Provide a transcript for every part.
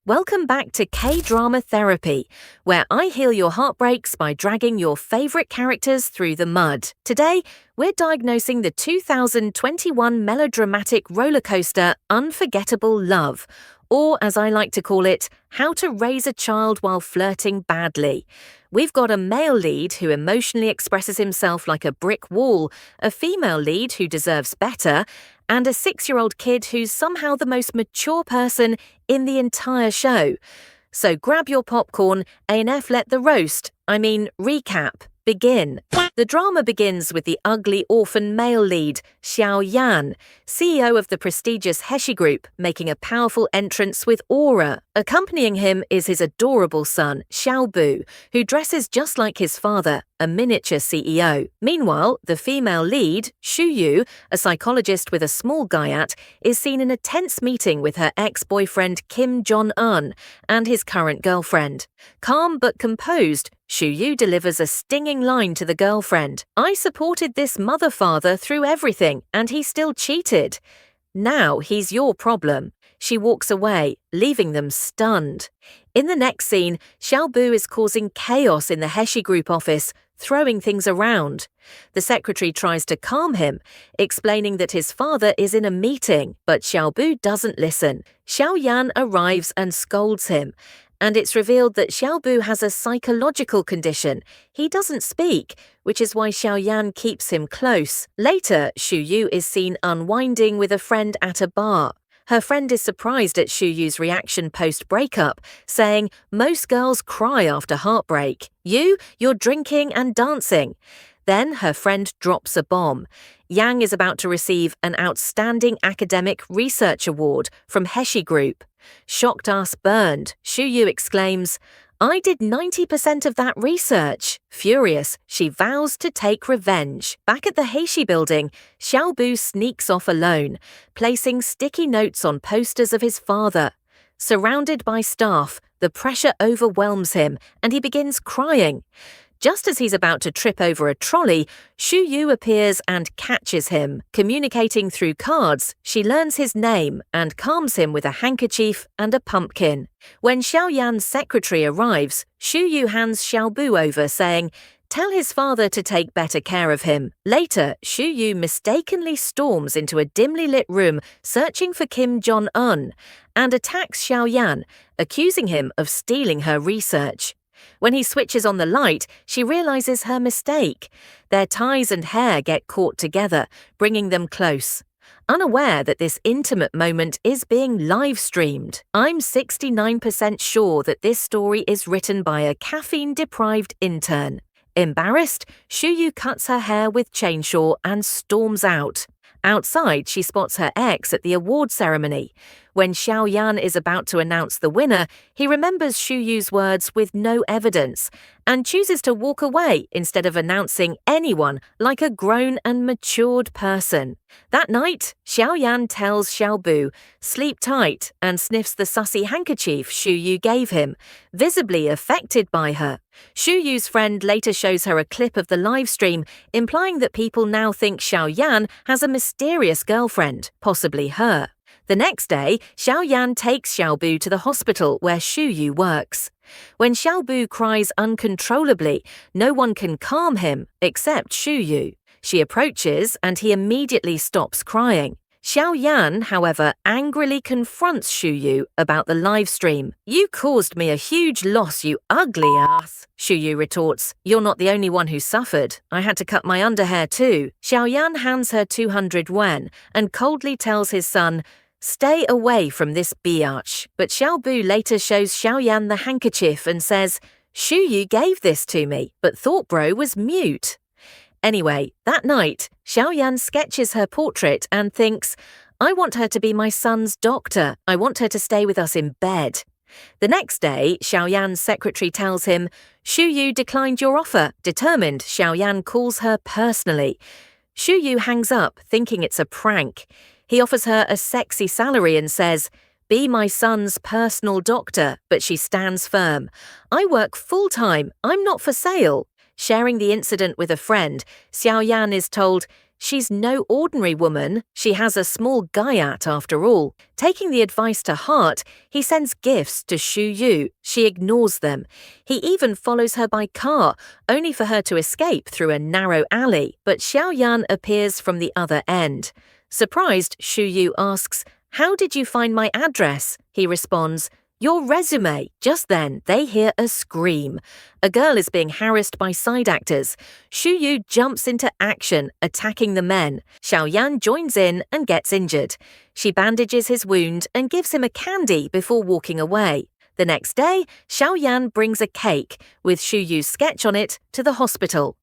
Welcome back to Kdrama Therapy, where I heal your heartbreaks by dragging your favorite characters through the mud. Today, we're diagnosing the 2021 melodramatic rollercoaster Unforgettable Love, or as I like to call it, How to Raise a Child While Flirting Badly. We've got a male lead who emotionally expresses himself like a brick wall, a female lead who deserves better, and a 6-year-old kid who's somehow the most mature person in the entire show. So grab your popcorn, ANF let the recap, begin. The drama begins with the ugly orphan male lead, Xiao Yan, CEO of the prestigious Heshi Group, making a powerful entrance with aura. Accompanying him is his adorable son, Xiaobu, who dresses just like his father, a miniature CEO. Meanwhile, the female lead, Shuyu, a psychologist with a small guyat, is seen in a tense meeting with her ex-boyfriend Kim Jong-un and his current girlfriend. Calm but composed, Shuyu delivers a stinging line to the girlfriend. "I supported this mother-father through everything, and he still cheated. Now he's your problem." She walks away, leaving them stunned. In the next scene, Xiaobu is causing chaos in the Heshi Group office, throwing things around. The secretary tries to calm him, explaining that his father is in a meeting, but Xiaobu doesn't listen. Xiao Yan arrives and scolds him, and it's revealed that Xiaobu has a psychological condition. He doesn't speak, which is why Xiao Yan keeps him close. Later, Shuyu is seen unwinding with a friend at a bar. Her friend is surprised at Shuyu's reaction post-breakup, saying, "Most girls cry after heartbreak. You're drinking and dancing." Then her friend drops a bomb. Yang is about to receive an Outstanding Academic Research Award from Heshi Group. Shocked ass burned, Shuyu exclaims, "I did 90% of that research." Furious, she vows to take revenge. Back at the Heishi building, Xiaobu sneaks off alone, placing sticky notes on posters of his father. Surrounded by staff, the pressure overwhelms him, and he begins crying. Just as he's about to trip over a trolley, Shuyu appears and catches him. Communicating through cards, she learns his name and calms him with a handkerchief and a pumpkin. When Xiao Yan's secretary arrives, Shuyu hands Xiaobu over, saying, "Tell his father to take better care of him." Later, Shuyu mistakenly storms into a dimly lit room searching for Kim Jong-un and attacks Xiao Yan, accusing him of stealing her research. When he switches on the light, she realizes her mistake. Their ties and hair get caught together, bringing them close. Unaware that this intimate moment is being live-streamed, I'm 69% sure that this story is written by a caffeine-deprived intern. Embarrassed, Shuyu cuts her hair with chainsaw and storms out. Outside, she spots her ex at the award ceremony. When Xiao Yan is about to announce the winner, he remembers Shuyu's words with no evidence and chooses to walk away instead of announcing anyone like a grown and matured person. That night, Xiao Yan tells Xiaobu, "Sleep tight," and sniffs the sussy handkerchief Shuyu gave him, visibly affected by her. Shuyu's friend later shows her a clip of the livestream, implying that people now think Xiao Yan has a mysterious girlfriend, possibly her. The next day, Xiao Yan takes Xiaobu to the hospital where Shuyu works. When Xiaobu cries uncontrollably, no one can calm him except Shuyu. She approaches and he immediately stops crying. Xiao Yan, however, angrily confronts Shuyu about the livestream. "You caused me a huge loss, you ugly ass," Shuyu retorts. "You're not the only one who suffered. I had to cut my underhair too." Xiao Yan hands her 200 yuan and coldly tells his son, "Stay away from this biatch." But Xiaobu later shows Xiao Yan the handkerchief and says, "Shuyu gave this to me, but thought bro was mute." Anyway, that night, Xiao Yan sketches her portrait and thinks, "I want her to be my son's doctor. I want her to stay with us in bed." The next day, Xiao Yan's secretary tells him, "Shuyu declined your offer." Determined, Xiao Yan calls her personally. Shuyu hangs up, thinking it's a prank. He offers her a sexy salary and says, "Be my son's personal doctor," but she stands firm. "I work full-time. I'm not for sale." Sharing the incident with a friend, Xiao Yan is told, She's no ordinary woman. She has a small gaiat after all. Taking the advice to heart, he sends gifts to Shu Yu. She ignores them. He even follows her by car, only for her to escape through a narrow alley. But Xiaoyan appears from the other end. Surprised, Shu Yu asks, "How did you find my address?" He responds, "Your resume." Just then, they hear a scream. A girl is being harassed by side actors. Shu Yu jumps into action, attacking the men. Xiaoyan joins in and gets injured. She bandages his wound and gives him a candy before walking away. The next day, Xiaoyan brings a cake with Shu Yu's sketch on it to the hospital.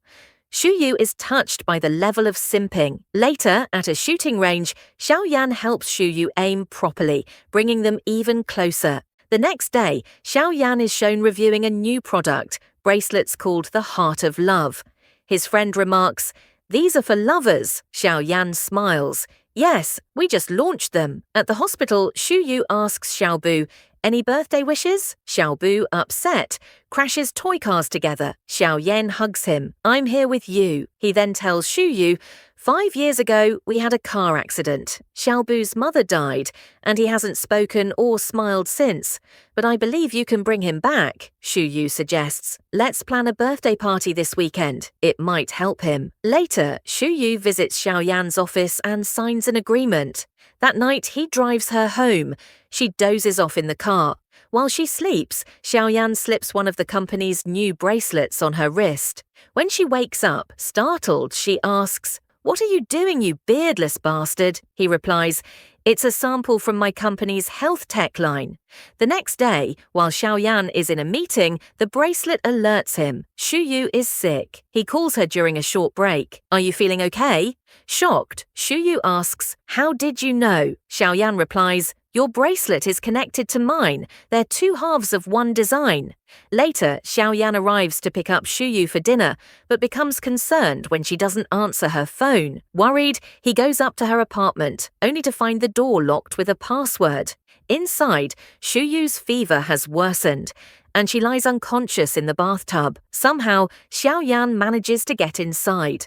Shu Yu is touched by the level of simping. Later, at a shooting range, Xiaoyan helps Shu Yu aim properly, bringing them even closer. The next day, Xiaoyan is shown reviewing a new product, bracelets called the Heart of Love. His friend remarks, "These are for lovers." Xiaoyan smiles. "Yes, we just launched them." At the hospital, Shu Yu asks Xiaobu, "Any birthday wishes?" Xiaobu, upset, crashes toy cars together. Xiaoyan hugs him. "I'm here with you." He then tells Shu Yu, "5 years ago, we had a car accident. Xiaobu's mother died, and he hasn't spoken or smiled since. But I believe you can bring him back." Shu Yu suggests, "Let's plan a birthday party this weekend. It might help him." Later, Shu Yu visits Xiaoyan's office and signs an agreement. That night, he drives her home. She dozes off in the car. While she sleeps, Xiaoyan slips one of the company's new bracelets on her wrist. When she wakes up, startled, she asks, "What are you doing, you beardless bastard?" He replies, "It's a sample from my company's health tech line." The next day, while Xiaoyan is in a meeting, the bracelet alerts him. Shu Yu is sick. He calls her during a short break. "Are you feeling okay?" Shocked, Shu Yu asks, "How did you know?" Xiaoyan replies, "Your bracelet is connected to mine. They're two halves of one design." Later, Xiaoyan arrives to pick up Shu Yu for dinner, but becomes concerned when she doesn't answer her phone. Worried, he goes up to her apartment, only to find the door locked with a password. Inside, Shu Yu's fever has worsened, and she lies unconscious in the bathtub. Somehow, Xiaoyan manages to get inside.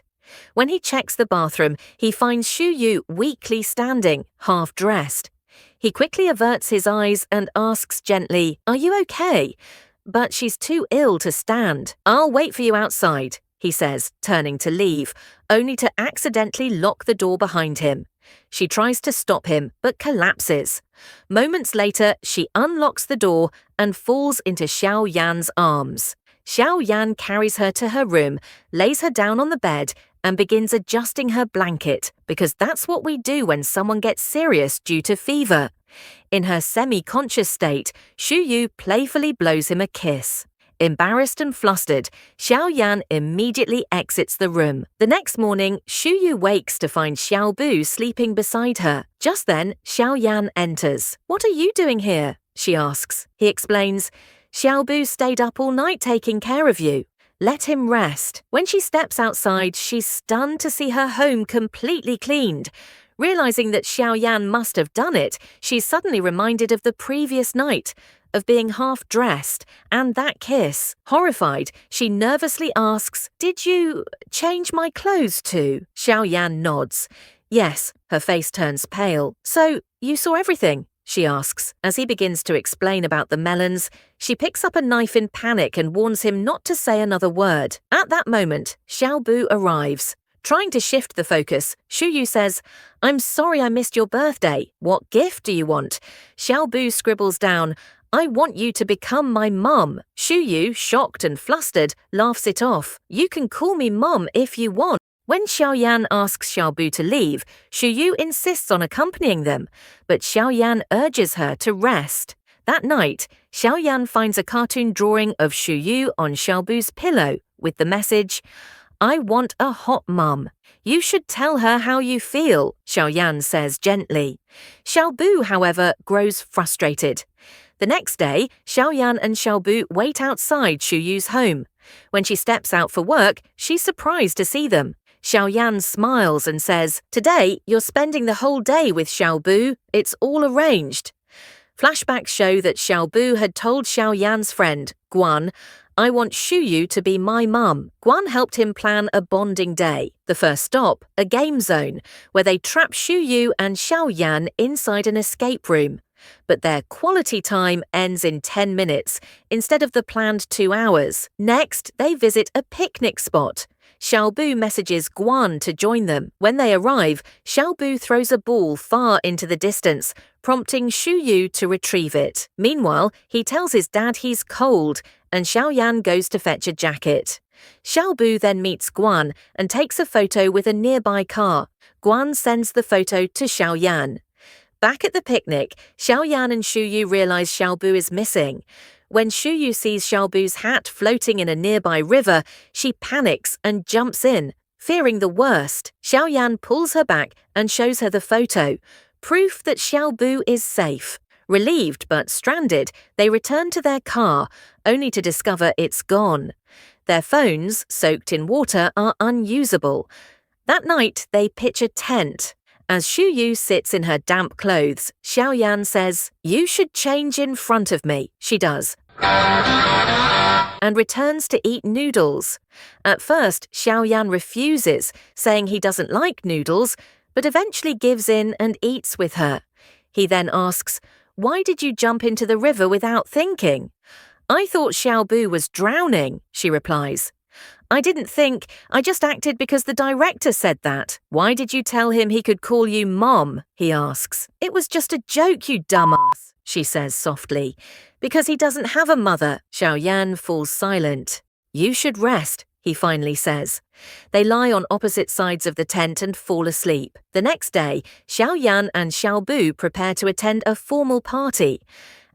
When he checks the bathroom, he finds Shu Yu weakly standing, half-dressed. He quickly averts his eyes and asks gently, "Are you okay?" But she's too ill to stand. "I'll wait for you outside," he says, turning to leave, only to accidentally lock the door behind him. She tries to stop him, but collapses. Moments later, she unlocks the door and falls into Xiaoyan's arms. Xiaoyan carries her to her room, lays her down on the bed, and begins adjusting her blanket, because that's what we do when someone gets serious due to fever. In her semi-conscious state, Shu Yu playfully blows him a kiss. Embarrassed and flustered, Xiaoyan immediately exits the room. The next morning, Shu Yu wakes to find Xiaobu sleeping beside her. Just then, Xiaoyan enters. "What are you doing here?" she asks. He explains, "Xiaobu stayed up all night taking care of you. Let him rest." When she steps outside, she's stunned to see her home completely cleaned. Realizing that Xiaoyan must have done it, she's suddenly reminded of the previous night, of being half-dressed, and that kiss. Horrified, she nervously asks, "Did you change my clothes too?" Xiaoyan nods. Yes, her face turns pale. "So, you saw everything?" she asks. As he begins to explain about the melons, she picks up a knife in panic and warns him not to say another word. At that moment, Xiaobu arrives. Trying to shift the focus, Shu Yu says, "I'm sorry I missed your birthday. What gift do you want?" Xiaobu scribbles down, "I want you to become my mum." Shu Yu, shocked and flustered, laughs it off. "You can call me mum if you want." When Xiaoyan asks Xiaobu to leave, Shu Yu insists on accompanying them, but Xiaoyan urges her to rest. That night, Xiaoyan finds a cartoon drawing of Shu Yu on Xiaobu's pillow with the message, "I want a hot mum. You should tell her how you feel," Xiaoyan says gently. Xiaobu, however, grows frustrated. The next day, Xiaoyan and Xiaobu wait outside Shu Yu's home. When she steps out for work, she's surprised to see them. Xiaoyan smiles and says, "Today, you're spending the whole day with Xiaobu. It's all arranged." Flashbacks show that Xiaobu had told Xiaoyan's friend, Guan, I want Shuyu to be my mum. Guan helped him plan a bonding day. The first stop, a game zone, where they trap Shuyu and Xiaoyan inside an escape room. But their quality time ends in 10 minutes, instead of the planned 2 hours. Next, they visit a picnic spot. Xiaobu messages Guan to join them. When they arrive, Xiaobu throws a ball far into the distance, prompting Shuyu to retrieve it. Meanwhile, he tells his dad he's cold, and Xiaoyan goes to fetch a jacket. Xiaobu then meets Guan and takes a photo with a nearby car. Guan sends the photo to Xiaoyan. Back at the picnic, Xiaoyan and Shuyu realize Xiaobu is missing. When Shuyu sees Xiaobu's hat floating in a nearby river, she panics and jumps in. Fearing the worst, Xiaoyan pulls her back and shows her the photo, proof that Xiaobu is safe. Relieved but stranded, they return to their car, only to discover it's gone. Their phones, soaked in water, are unusable. That night, they pitch a tent. As Shuyu sits in her damp clothes, Xiaoyan says, "You should change in front of me." She does, and returns to eat noodles. At first, Xiaoyan refuses, saying he doesn't like noodles, but eventually gives in and eats with her. He then asks, "Why did you jump into the river without thinking?" "I thought Xiaobu was drowning," she replies. "I didn't think, I just acted because the director said that." "Why did you tell him he could call you Mom?" he asks. "It was just a joke, you dumbass," she says softly. "Because he doesn't have a mother." Xiaoyan falls silent. "You should rest," he finally says. They lie on opposite sides of the tent and fall asleep. The next day, Xiaoyan and Xiaobu prepare to attend a formal party.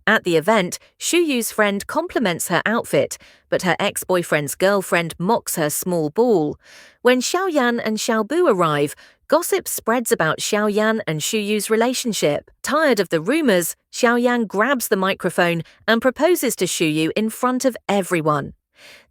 At the event, Shuyu's friend compliments her outfit, but her ex-boyfriend's girlfriend mocks her small ball. When Xiaoyan and Xiaobu arrive, gossip spreads about Xiaoyan and Shuyu's relationship. Tired of the rumors, Xiaoyan grabs the microphone and proposes to Shuyu in front of everyone.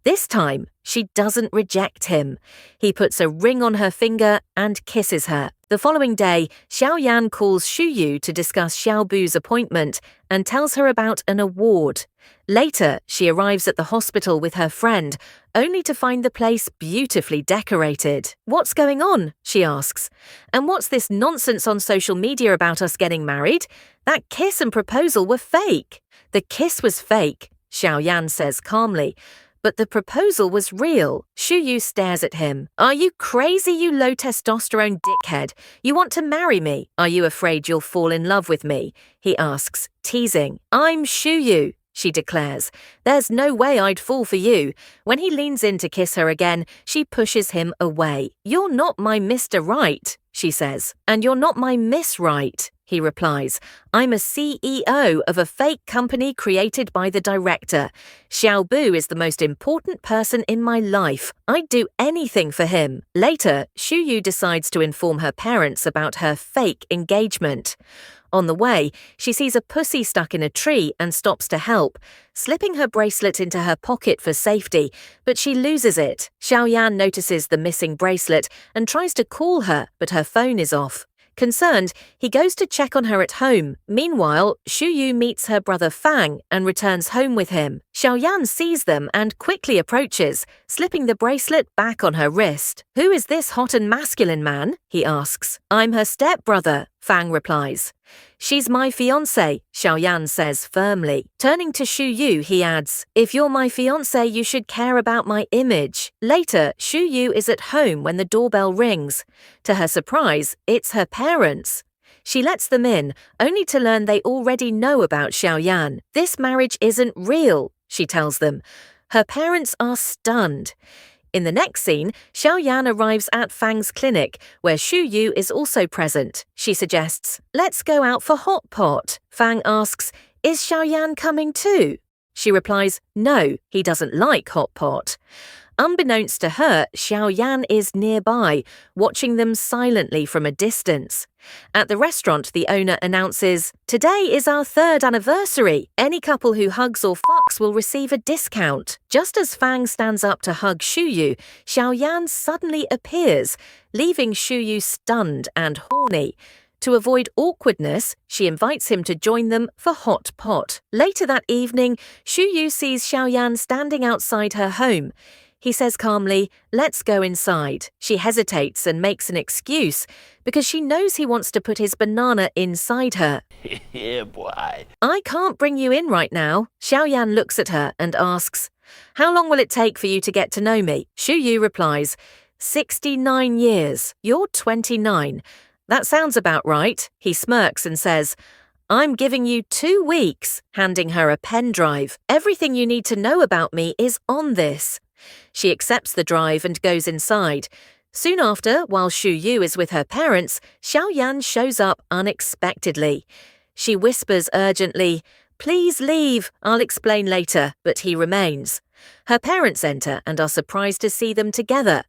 This time, she doesn't reject him. He puts a ring on her finger and kisses her. The following day, Xiaoyan calls Shuyu to discuss Xiaobu's appointment and tells her about an award. Later, she arrives at the hospital with her friend, only to find the place beautifully decorated. "What's going on?" she asks. "And what's this nonsense on social media about us getting married? That kiss and proposal were fake." "The kiss was fake," Xiaoyan says calmly. "But the proposal was real." Shuyu stares at him. "Are you crazy, you low-testosterone dickhead? You want to marry me? Are you afraid you'll fall in love with me?" he asks, teasing. "I'm Shuyu," she declares. "There's no way I'd fall for you." When he leans in to kiss her again, she pushes him away. "You're not my Mr. Right," she says. "And you're not my Miss Right," he replies. "I'm a CEO of a fake company created by the director. Xiaobu is the most important person in my life. I'd do anything for him." Later, Shuyu decides to inform her parents about her fake engagement. On the way, she sees a pussy stuck in a tree and stops to help, slipping her bracelet into her pocket for safety, but she loses it. Xiaoyan notices the missing bracelet and tries to call her, but her phone is off. Concerned, he goes to check on her at home. Meanwhile, Shuyu meets her brother Fang and returns home with him. Xiaoyan sees them and quickly approaches, slipping the bracelet back on her wrist. "Who is this hot and masculine man?" he asks. "I'm her stepbrother," Fang replies. "She's my fiancé," Xiaoyan says firmly. Turning to Shuyu, he adds, "If you're my fiancé, you should care about my image." Later, Shuyu is at home when the doorbell rings. To her surprise, it's her parents. She lets them in, only to learn they already know about Xiaoyan. "This marriage isn't real," she tells them. Her parents are stunned. In the next scene, Xiaoyan arrives at Fang's clinic, where Shuyu is also present. She suggests, "Let's go out for hot pot." Fang asks, "Is Xiaoyan coming too?" She replies, "No, he doesn't like hot pot." Unbeknownst to her, Xiaoyan is nearby, watching them silently from a distance. At the restaurant, the owner announces, "Today is our 3rd anniversary. Any couple who hugs or fucks will receive a discount." Just as Fang stands up to hug Shuyu, Xiaoyan suddenly appears, leaving Shuyu stunned and horny. To avoid awkwardness, she invites him to join them for hot pot. Later that evening, Shu Yu sees Xiaoyan standing outside her home. He says calmly, "Let's go inside." She hesitates and makes an excuse because she knows he wants to put his banana inside her. Yeah, boy. "I can't bring you in right now." Xiaoyan looks at her and asks, "How long will it take for you to get to know me?" Shu Yu replies, 69 years. You're 29. That sounds about right. He smirks and says, "I'm giving you 2 weeks," handing her a pen drive. "Everything you need to know about me is on this." She accepts the drive and goes inside. Soon after, while Shu Yu is with her parents, Xiaoyan shows up unexpectedly. She whispers urgently, "Please leave, I'll explain later," but he remains. Her parents enter and are surprised to see them together.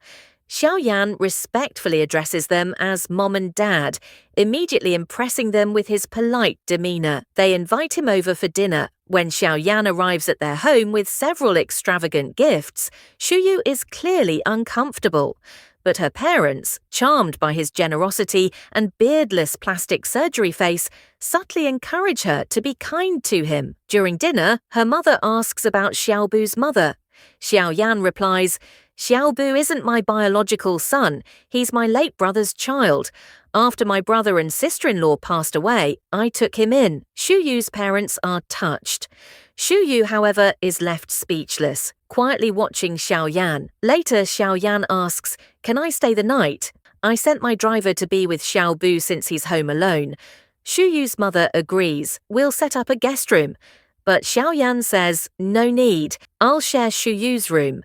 Xiaoyan respectfully addresses them as Mom and Dad, immediately impressing them with his polite demeanor. They invite him over for dinner. When Xiaoyan arrives at their home with several extravagant gifts, Shu Yu is clearly uncomfortable. But her parents, charmed by his generosity and beardless plastic surgery face, subtly encourage her to be kind to him. During dinner, her mother asks about Xiaobu's mother. Xiaoyan replies, "Xiaobu isn't my biological son, he's my late brother's child. After my brother and sister-in-law passed away, I took him in." Shu Yu's parents are touched. Shu Yu, however, is left speechless, quietly watching Xiaoyan. Later, Xiaoyan asks, "Can I stay the night? I sent my driver to be with Xiaobu since he's home alone." Shu Yu's mother agrees, "We'll set up a guest room." But Xiaoyan says, "No need, I'll share Shu Yu's room."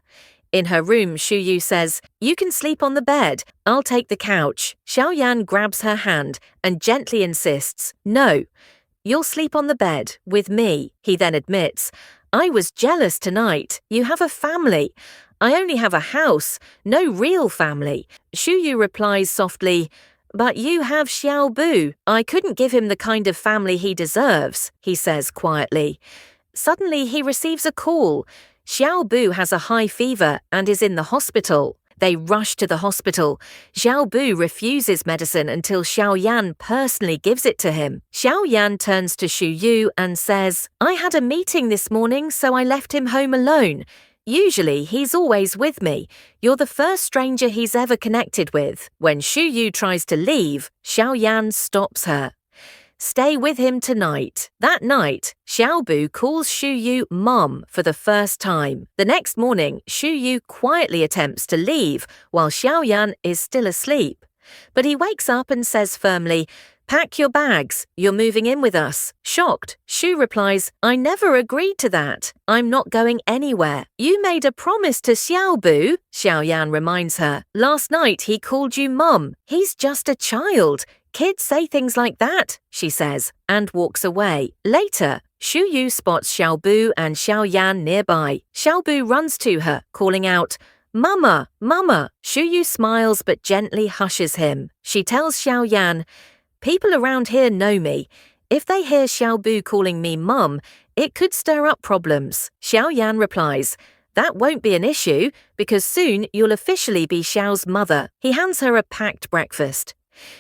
In her room, Shu Yu says, "You can sleep on the bed, I'll take the couch." Xiaoyan grabs her hand and gently insists, "No, you'll sleep on the bed with me." He then admits, "I was jealous tonight. You have a family. I only have a house, no real family." Shu Yu replies softly, "But you have Xiaobu. I couldn't give him the kind of family he deserves," he says quietly. Suddenly, he receives a call. Xiaobu has a high fever and is in the hospital. They rush to the hospital. Xiaobu refuses medicine until Xiaoyan personally gives it to him. Xiaoyan turns to Shu Yu and says, "I had a meeting this morning, so I left him home alone. Usually, he's always with me. You're the first stranger he's ever connected with." When Shu Yu tries to leave, Xiaoyan stops her. "Stay with him tonight." That night, Xiaobu calls Shu Yu Mom for the first time. The next morning, Shu Yu quietly attempts to leave while Xiaoyan is still asleep. But he wakes up and says firmly, "Pack your bags, you're moving in with us." Shocked, Shu replies, "I never agreed to that. I'm not going anywhere." "You made a promise to Xiaobu," Xiaoyan reminds her. "Last night he called you Mom. He's just a child. Kids say things like that," she says, and walks away. Later, Shu Yu spots Xiaobu and Xiaoyan nearby. Xiaobu runs to her, calling out, "Mama, Mama." Shu Yu smiles but gently hushes him. She tells Xiaoyan, "People around here know me. If they hear Xiaobu calling me Mum, it could stir up problems." Xiaoyan replies, "That won't be an issue, because soon you'll officially be Xiao's mother." He hands her a packed breakfast.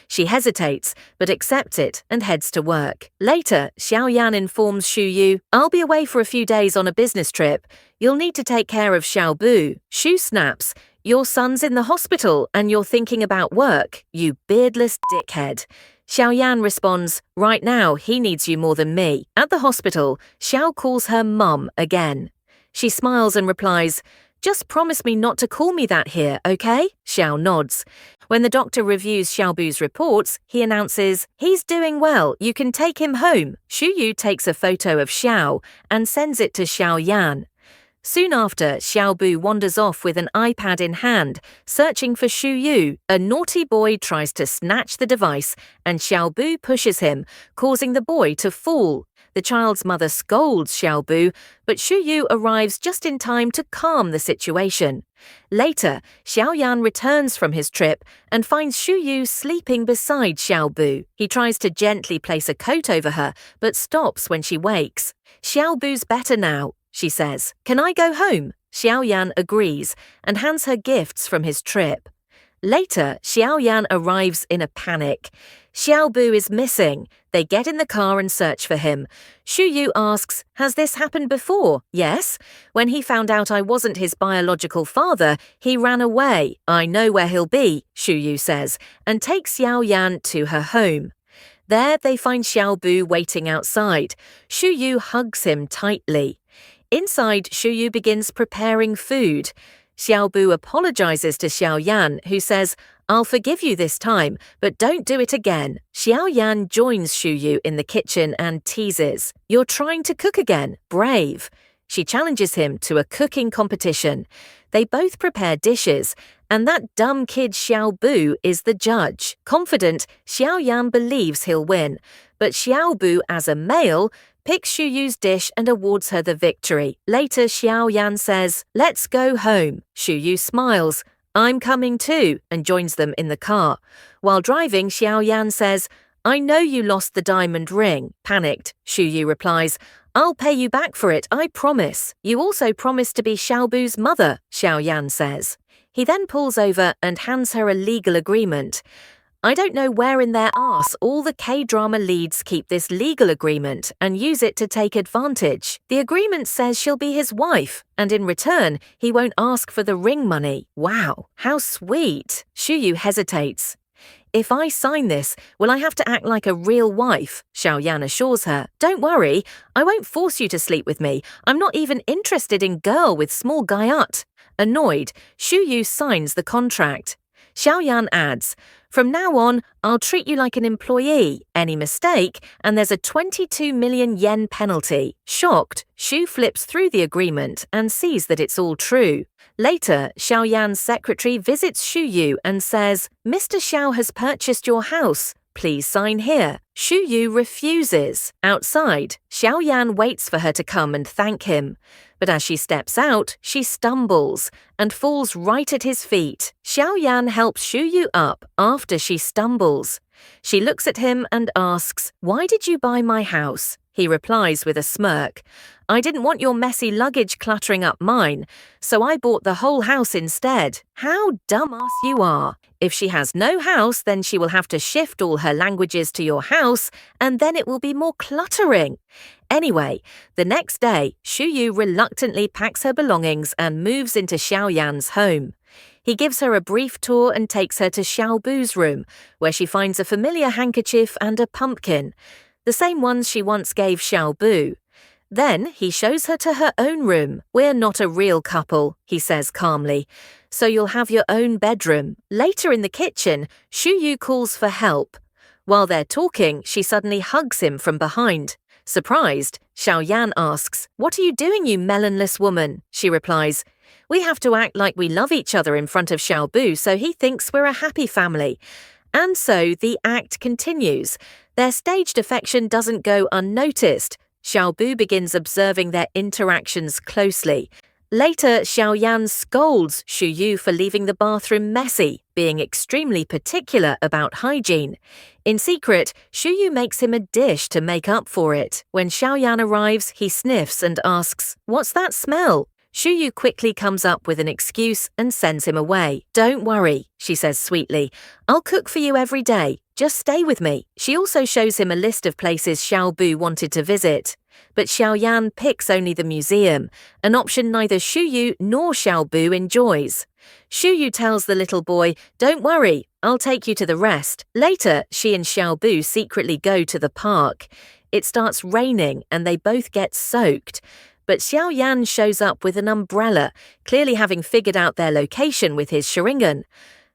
She hesitates, but accepts it and heads to work. Later, Xiaoyan informs Shu Yu, "I'll be away for a few days on a business trip. You'll need to take care of Xiaobu." Shu snaps, "Your son's in the hospital and you're thinking about work, you beardless dickhead." Xiaoyan responds, "Right now, he needs you more than me." At the hospital, Xiao calls her Mum again. She smiles and replies, "Just promise me not to call me that here, okay?" Xiao nods. When the doctor reviews Xiaobu's reports, he announces, "He's doing well, you can take him home." Shu Yu takes a photo of Xiao and sends it to Xiaoyan. Soon after, Xiaobu wanders off with an iPad in hand, searching for Shu Yu. A naughty boy tries to snatch the device, and Xiaobu pushes him, causing the boy to fall. The child's mother scolds Xiaobu, but Shu Yu arrives just in time to calm the situation. Later, Xiaoyan returns from his trip and finds Shu Yu sleeping beside Xiaobu. He tries to gently place a coat over her, but stops when she wakes. "Xiaobu's better now," she says. "Can I go home?" Xiaoyan agrees and hands her gifts from his trip. Later, Xiaoyan arrives in a panic. Xiaobu is missing. They get in the car and search for him. Shuyu asks, "Has this happened before?" "Yes. When he found out I wasn't his biological father, he ran away. I know where he'll be," Shuyu says, and takes Xiaoyan to her home. There, they find Xiaobu waiting outside. Shuyu hugs him tightly. Inside, Shuyu begins preparing food. Xiaobu apologizes to Xiaoyan, who says, "I'll forgive you this time, but don't do it again." Xiaoyan joins Shuyu in the kitchen and teases, "You're trying to cook again, brave." She challenges him to a cooking competition. They both prepare dishes, and that dumb kid Xiaobu is the judge. Confident, Xiaoyan believes he'll win, but Xiaobu, as a male, picks Shuyu's dish and awards her the victory. Later, Xiaoyan says, "Let's go home." Shuyu smiles, "I'm coming too," and joins them in the car. While driving, Xiaoyan says, "I know you lost the diamond ring." Panicked, Shuyu replies, "I'll pay you back for it, I promise." "You also promised to be Xiaobu's mother," Xiaoyan says. He then pulls over and hands her a legal agreement. I don't know where in their arse all the K-drama leads keep this legal agreement and use it to take advantage. The agreement says she'll be his wife, and in return, he won't ask for the ring money. Wow, how sweet. Shuyu hesitates. "If I sign this, will I have to act like a real wife?" Xiaoyan assures her. "Don't worry, I won't force you to sleep with me. I'm not even interested in girl with small guyut." Annoyed, Shuyu signs the contract. Xiaoyan adds, "From now on, I'll treat you like an employee. Any mistake, and there's a 22 million yen penalty." Shocked, Shu flips through the agreement and sees that it's all true. Later, Xiaoyan's secretary visits Shuyu and says, "Mr. Xiao has purchased your house. Please sign here." Shuyu refuses. Outside, Xiaoyan waits for her to come and thank him. But as she steps out, she stumbles and falls right at his feet. Xiaoyan helps Shuyu up after she stumbles. She looks at him and asks, "Why did you buy my house?" He replies with a smirk, "I didn't want your messy luggage cluttering up mine, so I bought the whole house instead." How dumbass you are. If she has no house, then she will have to shift all her languages to your house, and then it will be more cluttering. Anyway, the next day, Shuyu reluctantly packs her belongings and moves into Xiaoyan's home. He gives her a brief tour and takes her to Xiaobu's room, where she finds a familiar handkerchief and a pumpkin, the same ones she once gave Xiaobu. Then he shows her to her own room. "We're not a real couple," he says calmly, "so you'll have your own bedroom." Later in the kitchen, Shuyu calls for help. While they're talking, she suddenly hugs him from behind. Surprised, Xiaoyan asks, "What are you doing, you melonless woman?" She replies, "We have to act like we love each other in front of Xiaobu so he thinks we're a happy family." And so the act continues. Their staged affection doesn't go unnoticed. Xiaobu begins observing their interactions closely. Later, Xiaoyan scolds Shuyu for leaving the bathroom messy, being extremely particular about hygiene. In secret, Shuyu makes him a dish to make up for it. When Xiaoyan arrives, he sniffs and asks, "What's that smell?" Shuyu quickly comes up with an excuse and sends him away. "Don't worry," she says sweetly. "I'll cook for you every day. Just stay with me." She also shows him a list of places Xiaobu wanted to visit. But Xiaoyan picks only the museum, an option neither Shuyu nor Xiaobu enjoys. Shuyu tells the little boy, "Don't worry, I'll take you to the rest." Later, she and Xiaobu secretly go to the park. It starts raining and they both get soaked. But Xiaoyan shows up with an umbrella, clearly having figured out their location with his Sharingan.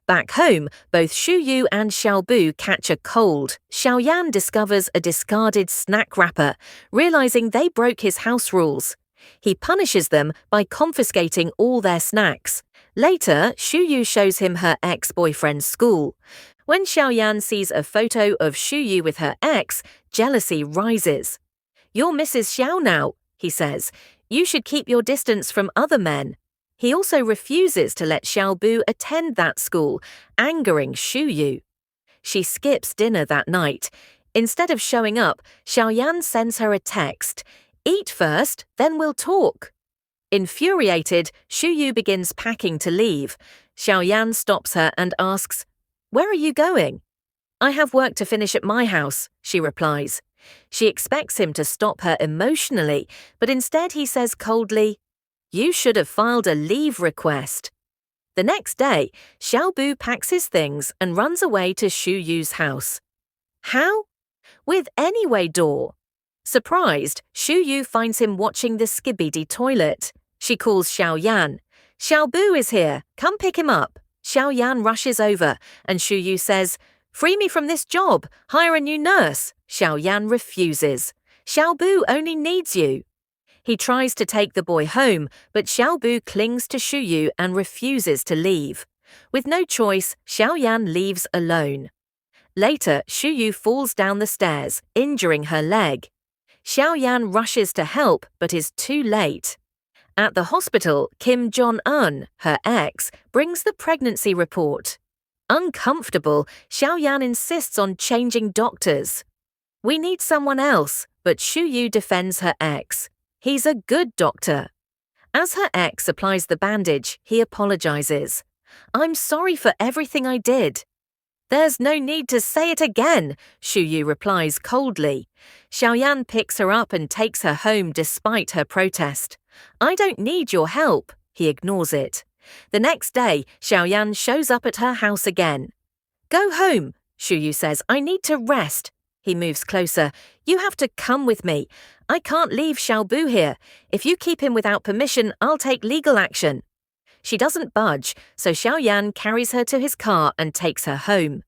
Back home, both Shuyu and Xiaobu catch a cold. Xiaoyan discovers a discarded snack wrapper, realizing they broke his house rules. He punishes them by confiscating all their snacks. Later, Shuyu shows him her ex-boyfriend's school. When Xiaoyan sees a photo of Shuyu with her ex, jealousy rises. "You're Mrs. Xiao now," he says. "You should keep your distance from other men." He also refuses to let Xiaobu attend that school, angering Shuyu. She skips dinner that night. Instead of showing up, Xiaoyan sends her a text. "Eat first, then we'll talk." Infuriated, Shu Yu begins packing to leave. Xiao Yan stops her and asks, "Where are you going?" "I have work to finish at my house," she replies. She expects him to stop her emotionally, but instead he says coldly, "You should have filed a leave request." The next day, Xiaobu packs his things and runs away to Shu Yu's house. How? With Anyway door. Surprised, Shu Yu finds him watching the skibidi toilet. She calls Xiao Yan. "Xiaobu is here, come pick him up." Xiao Yan rushes over, and Shu Yu says, "Free me from this job, hire a new nurse." Xiao Yan refuses. "Xiaobu only needs you." He tries to take the boy home, but Xiaobu clings to Shu Yu and refuses to leave. With no choice, Xiao Yan leaves alone. Later, Shu Yu falls down the stairs, injuring her leg. Xiao Yan rushes to help, but is too late. At the hospital, Kim Jong-un, her ex, brings the pregnancy report. Uncomfortable, Xiao Yan insists on changing doctors. "We need someone else," but Shu Yu defends her ex. "He's a good doctor." As her ex applies the bandage, he apologizes. "I'm sorry for everything I did." "There's no need to say it again," Shu Yu replies coldly. Xiao Yan picks her up and takes her home despite her protest. "I don't need your help." He ignores it. The next day, Xiao Yan shows up at her house again. "Go home," Shu Yu says. "I need to rest." He moves closer. "You have to come with me. I can't leave Xiaobu here. If you keep him without permission, I'll take legal action." She doesn't budge, so Xiao Yan carries her to his car and takes her home.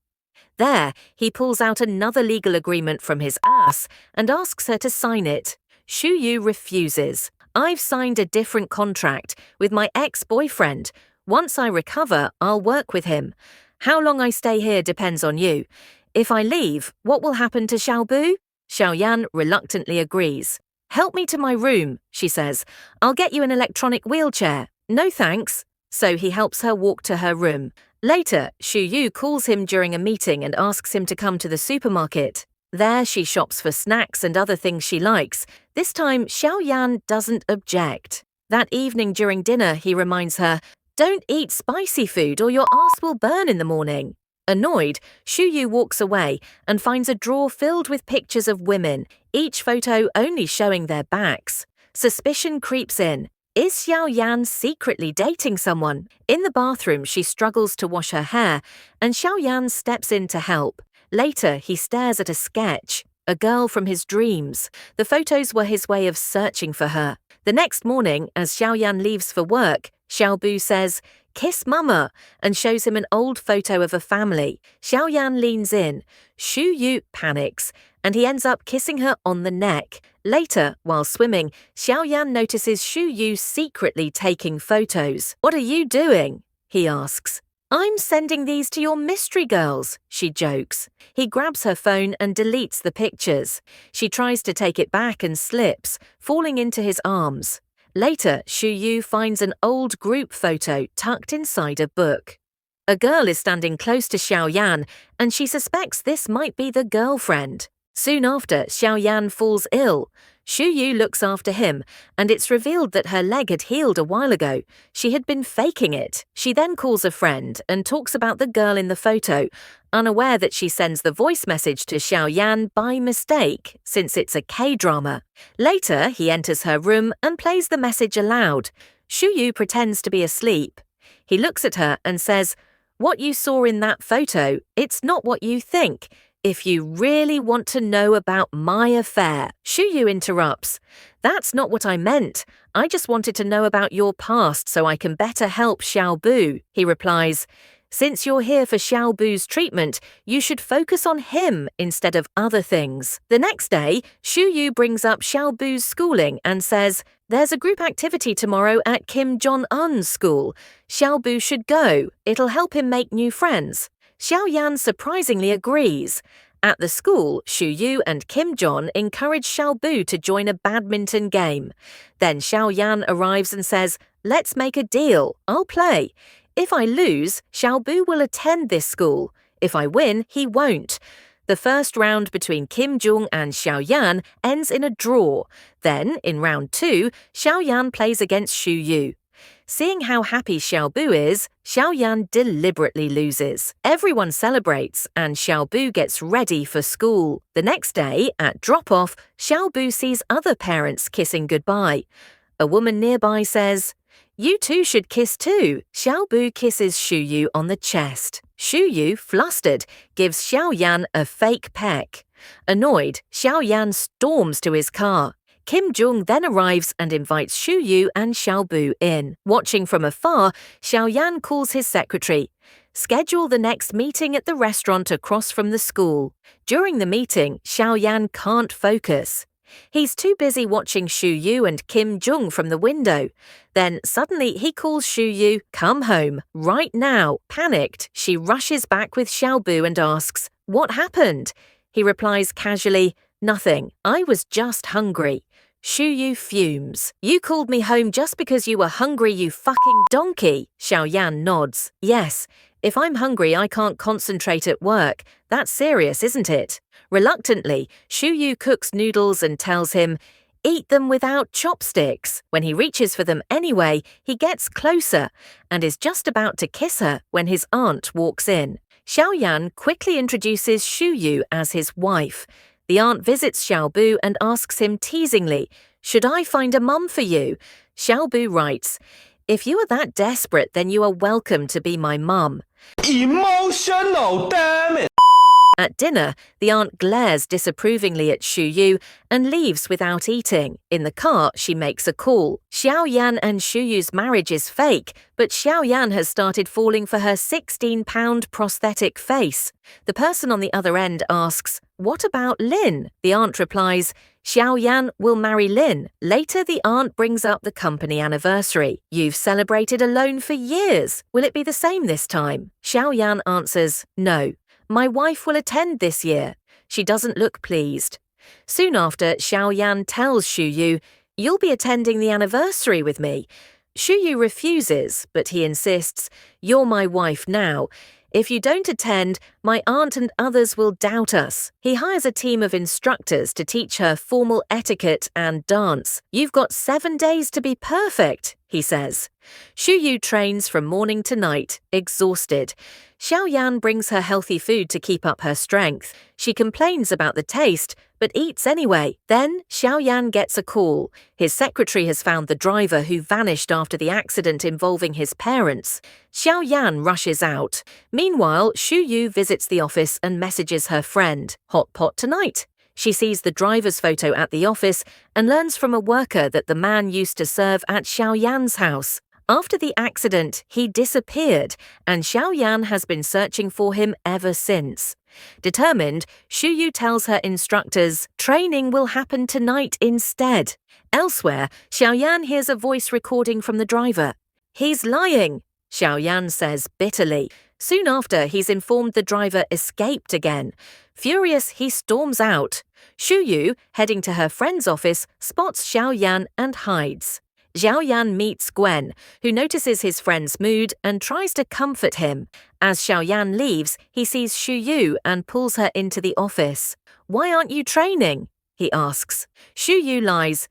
There, he pulls out another legal agreement from his ass and asks her to sign it. Shu Yu refuses. "I've signed a different contract with my ex-boyfriend. Once I recover, I'll work with him. How long I stay here depends on you. If I leave, what will happen to Xiaobu?" Xiao Yan reluctantly agrees. "Help me to my room," she says. "I'll get you an electronic wheelchair." "No thanks." So he helps her walk to her room. Later, Shu Yu calls him during a meeting and asks him to come to the supermarket. There she shops for snacks and other things she likes. This time, Xiao Yan doesn't object. That evening during dinner, he reminds her, "Don't eat spicy food or your ass will burn in the morning." Annoyed, Shu Yu walks away and finds a drawer filled with pictures of women, each photo only showing their backs. Suspicion creeps in. Is Xiao Yan secretly dating someone? In the bathroom, she struggles to wash her hair, and Xiao Yan steps in to help. Later, he stares at a sketch, a girl from his dreams. The photos were his way of searching for her. The next morning, as Xiao Yan leaves for work, Xiaobu says, "Kiss mama," and shows him an old photo of a family. Xiao Yan leans in. Shu Yu panics, and he ends up kissing her on the neck. Later, while swimming, Xiao Yan notices Shu Yu secretly taking photos. "What are you doing?" he asks. "I'm sending these to your mystery girls," she jokes. He grabs her phone and deletes the pictures. She tries to take it back and slips, falling into his arms. Later, Shu Yu finds an old group photo tucked inside a book. A girl is standing close to Xiao Yan, and she suspects this might be the girlfriend. Soon after, Xiao Yan falls ill. Shu Yu looks after him, and it's revealed that her leg had healed a while ago. She had been faking it. She then calls a friend and talks about the girl in the photo, unaware that she sends the voice message to Xiao Yan by mistake, since it's a Kdrama. Later, he enters her room and plays the message aloud. Shu Yu pretends to be asleep. He looks at her and says, "What you saw in that photo, it's not what you think. If you really want to know about my affair." Shu Yu interrupts. "That's not what I meant. I just wanted to know about your past so I can better help Xiaobu." He replies, "Since you're here for Xiaobu's treatment, you should focus on him instead of other things." The next day, Shu Yu brings up Xiaobu's schooling and says, "There's a group activity tomorrow at Kim Jong-un's school. Xiaobu should go. It'll help him make new friends." Xiao Yan surprisingly agrees. At the school, Shu Yu and Kim Jong encourage Xiaobu to join a badminton game. Then Xiao Yan arrives and says, "Let's make a deal. I'll play. If I lose, Xiaobu will attend this school. If I win, he won't." The first round between Kim Jung and Xiaoyan ends in a draw. Then, in round 2, Xiaoyan plays against Xu Yu. Seeing how happy Xiaobu is, Xiaoyan deliberately loses. Everyone celebrates, and Xiaobu gets ready for school. The next day, at drop-off, Xiaobu sees other parents kissing goodbye. A woman nearby says, "You two should kiss too." Xiaobu kisses Xu Yu on the chest. Xu Yu, flustered, gives Xiaoyan a fake peck. Annoyed, Xiaoyan storms to his car. Kim Jung then arrives and invites Xu Yu and Xiaobu in. Watching from afar, Xiaoyan calls his secretary. Schedule the next meeting at the restaurant across from the school. During the meeting, Xiaoyan can't focus. He's too busy watching Xu Yu and Kim Jung from the window. Then suddenly he calls Xu Yu, "Come home, right now." Panicked, she rushes back with Xiaobu and asks, "What happened?" He replies casually, "Nothing, I was just hungry." Xu Yu fumes. "You called me home just because you were hungry, you fucking donkey." Xiaoyan nods. "Yes, if I'm hungry I can't concentrate at work. That's serious, isn't it?" Reluctantly, Xu Yu cooks noodles and tells him, "Eat them without chopsticks." When he reaches for them anyway, he gets closer and is just about to kiss her when his aunt walks in. Xiaoyan quickly introduces Xu Yu as his wife. The aunt visits Xiaobu and asks him teasingly, "Should I find a mum for you?" Xiaobu writes, "If you are that desperate, then you are welcome to be my mum." Emotional, damn it! At dinner, the aunt glares disapprovingly at Xu Yu and leaves without eating. In the car, she makes a call. Xiaoyan and Xu Yu's marriage is fake, but Xiaoyan has started falling for her 16-pound prosthetic face. The person on the other end asks, "What about Lin?" The aunt replies, "Xiaoyan will marry Lin." Later, the aunt brings up the company anniversary. "You've celebrated alone for years. Will it be the same this time?" Xiaoyan answers, "No. My wife will attend this year." She doesn't look pleased. Soon after, Xiaoyan tells Xu Yu, "You'll be attending the anniversary with me." Xu Yu refuses, but he insists, "You're my wife now. If you don't attend, my aunt and others will doubt us." He hires a team of instructors to teach her formal etiquette and dance. "You've got 7 days to be perfect," he says. Xu Yu trains from morning to night, exhausted. Xiaoyan brings her healthy food to keep up her strength. She complains about the taste, but eats anyway. Then, Xiaoyan gets a call. His secretary has found the driver who vanished after the accident involving his parents. Xiaoyan rushes out. Meanwhile, Xu Yu visits the office and messages her friend, "Hot pot tonight." She sees the driver's photo at the office and learns from a worker that the man used to serve at Xiaoyan's house. After the accident, he disappeared, and Xiaoyan has been searching for him ever since. Determined, Xu Yu tells her instructors, "Training will happen tonight instead." Elsewhere, Xiaoyan hears a voice recording from the driver. "He's lying," Xiaoyan says bitterly. Soon after, he's informed the driver escaped again. Furious, he storms out. Xu Yu, heading to her friend's office, spots Xiaoyan and hides. Xiaoyan meets Gwen, who notices his friend's mood and tries to comfort him. As Xiaoyan leaves, he sees Xu Yu and pulls her into the office. "Why aren't you training?" he asks. Xu Yu lies.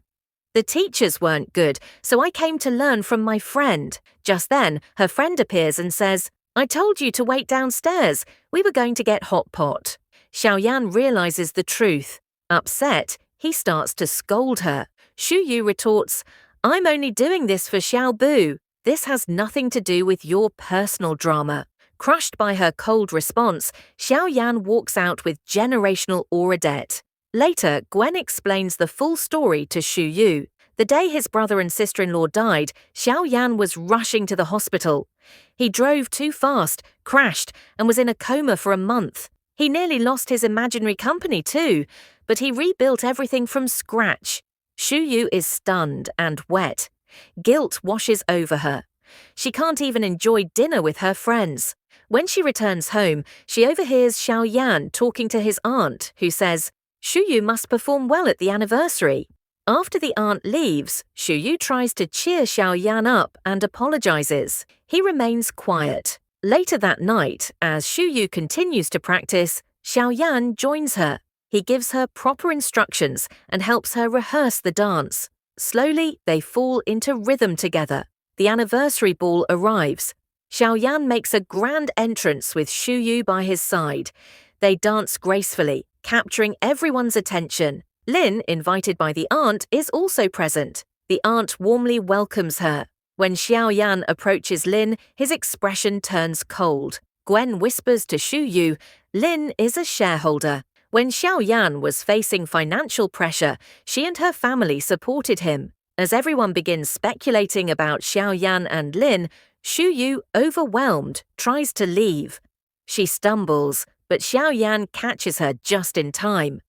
"The teachers weren't good, so I came to learn from my friend." Just then, her friend appears and says, "I told you to wait downstairs. We were going to get hot pot." Xiaoyan realizes the truth. Upset, he starts to scold her. Xu Yu retorts, "I'm only doing this for Xiaobu. This has nothing to do with your personal drama." Crushed by her cold response, Xiaoyan walks out with generational aura debt. Later, Gwen explains the full story to Xu Yu. The day his brother and sister-in-law died, Xiaoyan was rushing to the hospital. He drove too fast, crashed, and was in a coma for a month. He nearly lost his imaginary company too, but he rebuilt everything from scratch. Xu Yu is stunned and wet. Guilt washes over her. She can't even enjoy dinner with her friends. When she returns home, she overhears Xiaoyan talking to his aunt, who says, "Xu Yu must perform well at the anniversary." After the aunt leaves, Xu Yu tries to cheer Xiaoyan up and apologizes. He remains quiet. Later that night, as Xu Yu continues to practice, Xiaoyan joins her. He gives her proper instructions and helps her rehearse the dance. Slowly, they fall into rhythm together. The anniversary ball arrives. Xiaoyan makes a grand entrance with Xu Yu by his side. They dance gracefully, capturing everyone's attention. Lin, invited by the aunt, is also present. The aunt warmly welcomes her. When Xiaoyan approaches Lin, his expression turns cold. Gwen whispers to Xu Yu, Lin is a shareholder. When Xiaoyan was facing financial pressure, she and her family supported him. As everyone begins speculating about Xiaoyan and Lin, Xu Yu, overwhelmed, tries to leave. She stumbles, but Xiaoyan catches her just in time.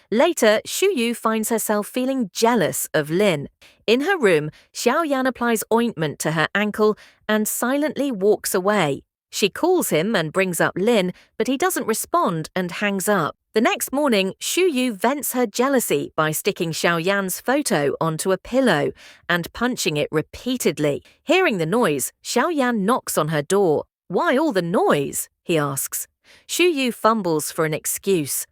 Later, Xu Yu finds herself feeling jealous of Lin. In her room, Xiaoyan applies ointment to her ankle and silently walks away. She calls him and brings up Lin, but he doesn't respond and hangs up. The next morning, Xu Yu vents her jealousy by sticking Xiaoyan's photo onto a pillow and punching it repeatedly. Hearing the noise, Xiaoyan knocks on her door. Why all the noise? He asks. Xu Yu fumbles for an excuse.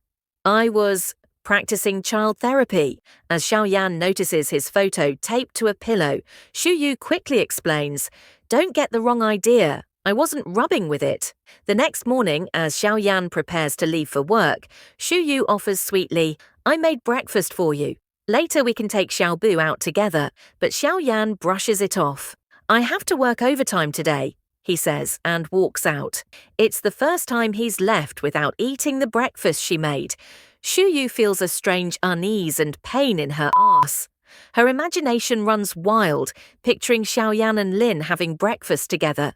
I was practicing child therapy. As Xiaoyan notices his photo taped to a pillow, Xu Yu quickly explains, Don't get the wrong idea. I wasn't rubbing with it. The next morning, as Xiaoyan prepares to leave for work, Xu Yu offers sweetly, I made breakfast for you. Later we can take Xiaobu out together, but Xiaoyan brushes it off. I have to work overtime today, he says, and walks out. It's the first time he's left without eating the breakfast she made. Xu Yu feels a strange unease and pain in her arse. Her imagination runs wild, picturing Xiaoyan and Lin having breakfast together.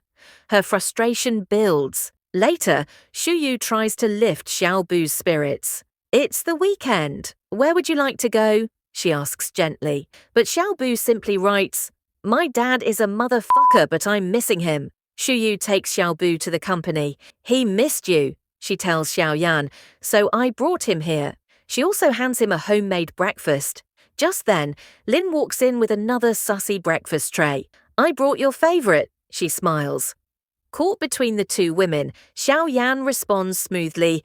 Her frustration builds. Later, Xu Yu tries to lift Xiaobu's spirits. It's the weekend. Where would you like to go? She asks gently. But Xiaobu simply writes, My dad is a motherfucker, but I'm missing him. Xu Yu takes Xiaobu to the company. He missed you, she tells Xiaoyan, so I brought him here. She also hands him a homemade breakfast. Just then, Lin walks in with another sussy breakfast tray. I brought your favorite, she smiles. Caught between the two women, Xiaoyan responds smoothly,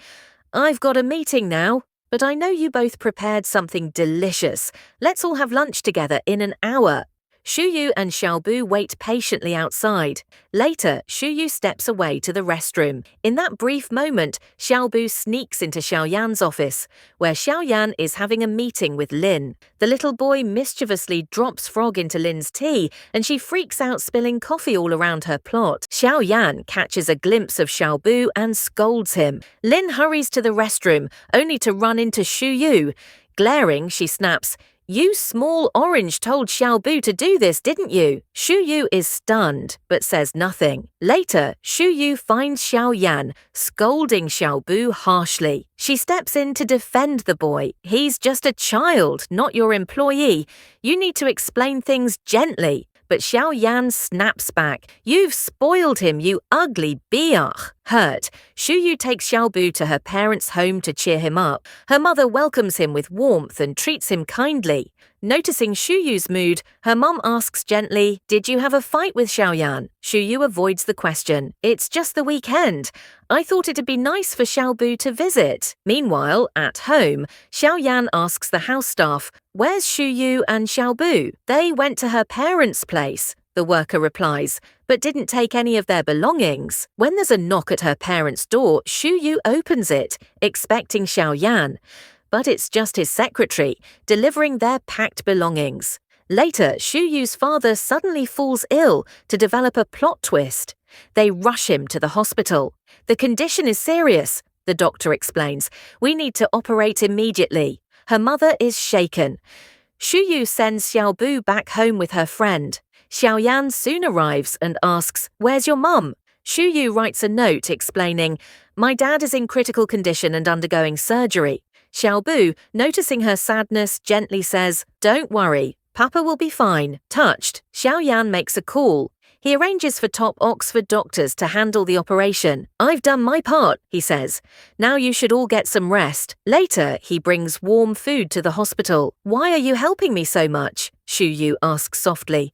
I've got a meeting now, but I know you both prepared something delicious. Let's all have lunch together in an hour. Xu Yu and Xiaobu wait patiently outside. Later, Xu Yu steps away to the restroom. In that brief moment, Xiaobu sneaks into Xiaoyan's office, where Xiaoyan is having a meeting with Lin. The little boy mischievously drops frog into Lin's tea, and she freaks out, spilling coffee all around her plot. Xiaoyan catches a glimpse of Xiaobu and scolds him. Lin hurries to the restroom, only to run into Xu Yu. Glaring, she snaps, You small orange told Xiaobu to do this, didn't you? Xu Yu is stunned, but says nothing. Later, Xu Yu finds Xiaoyan, scolding Xiaobu harshly. She steps in to defend the boy. He's just a child, not your employee. You need to explain things gently. But Xiaoyan snaps back. You've spoiled him, you ugly biatch. Hurt, Xu Yu takes Xiaobu to her parents' home to cheer him up. Her mother welcomes him with warmth and treats him kindly. Noticing Xu Yu's mood, her mum asks gently, Did you have a fight with Xiaoyan? Xu Yu avoids the question. It's just the weekend. I thought it'd be nice for Xiaobu to visit. Meanwhile, at home, Xiaoyan asks the house staff, Where's Xu Yu and Xiaobu? They went to her parents' place, the worker replies, but didn't take any of their belongings. When there's a knock at her parents' door, Xu Yu opens it, expecting Xiaoyan. But it's just his secretary, delivering their packed belongings. Later, Xu Yu's father suddenly falls ill to develop a plot twist. They rush him to the hospital. The condition is serious, the doctor explains. We need to operate immediately. Her mother is shaken. Xu Yu sends Xiaobu back home with her friend. Xiaoyan soon arrives and asks, Where's your mum? Xu Yu writes a note explaining, My dad is in critical condition and undergoing surgery. Xiaobu, noticing her sadness, gently says, Don't worry, Papa will be fine. Touched, Xiaoyan makes a call. He arranges for top Oxford doctors to handle the operation. I've done my part, he says. Now you should all get some rest. Later, he brings warm food to the hospital. Why are you helping me so much? Xu Yu asks softly.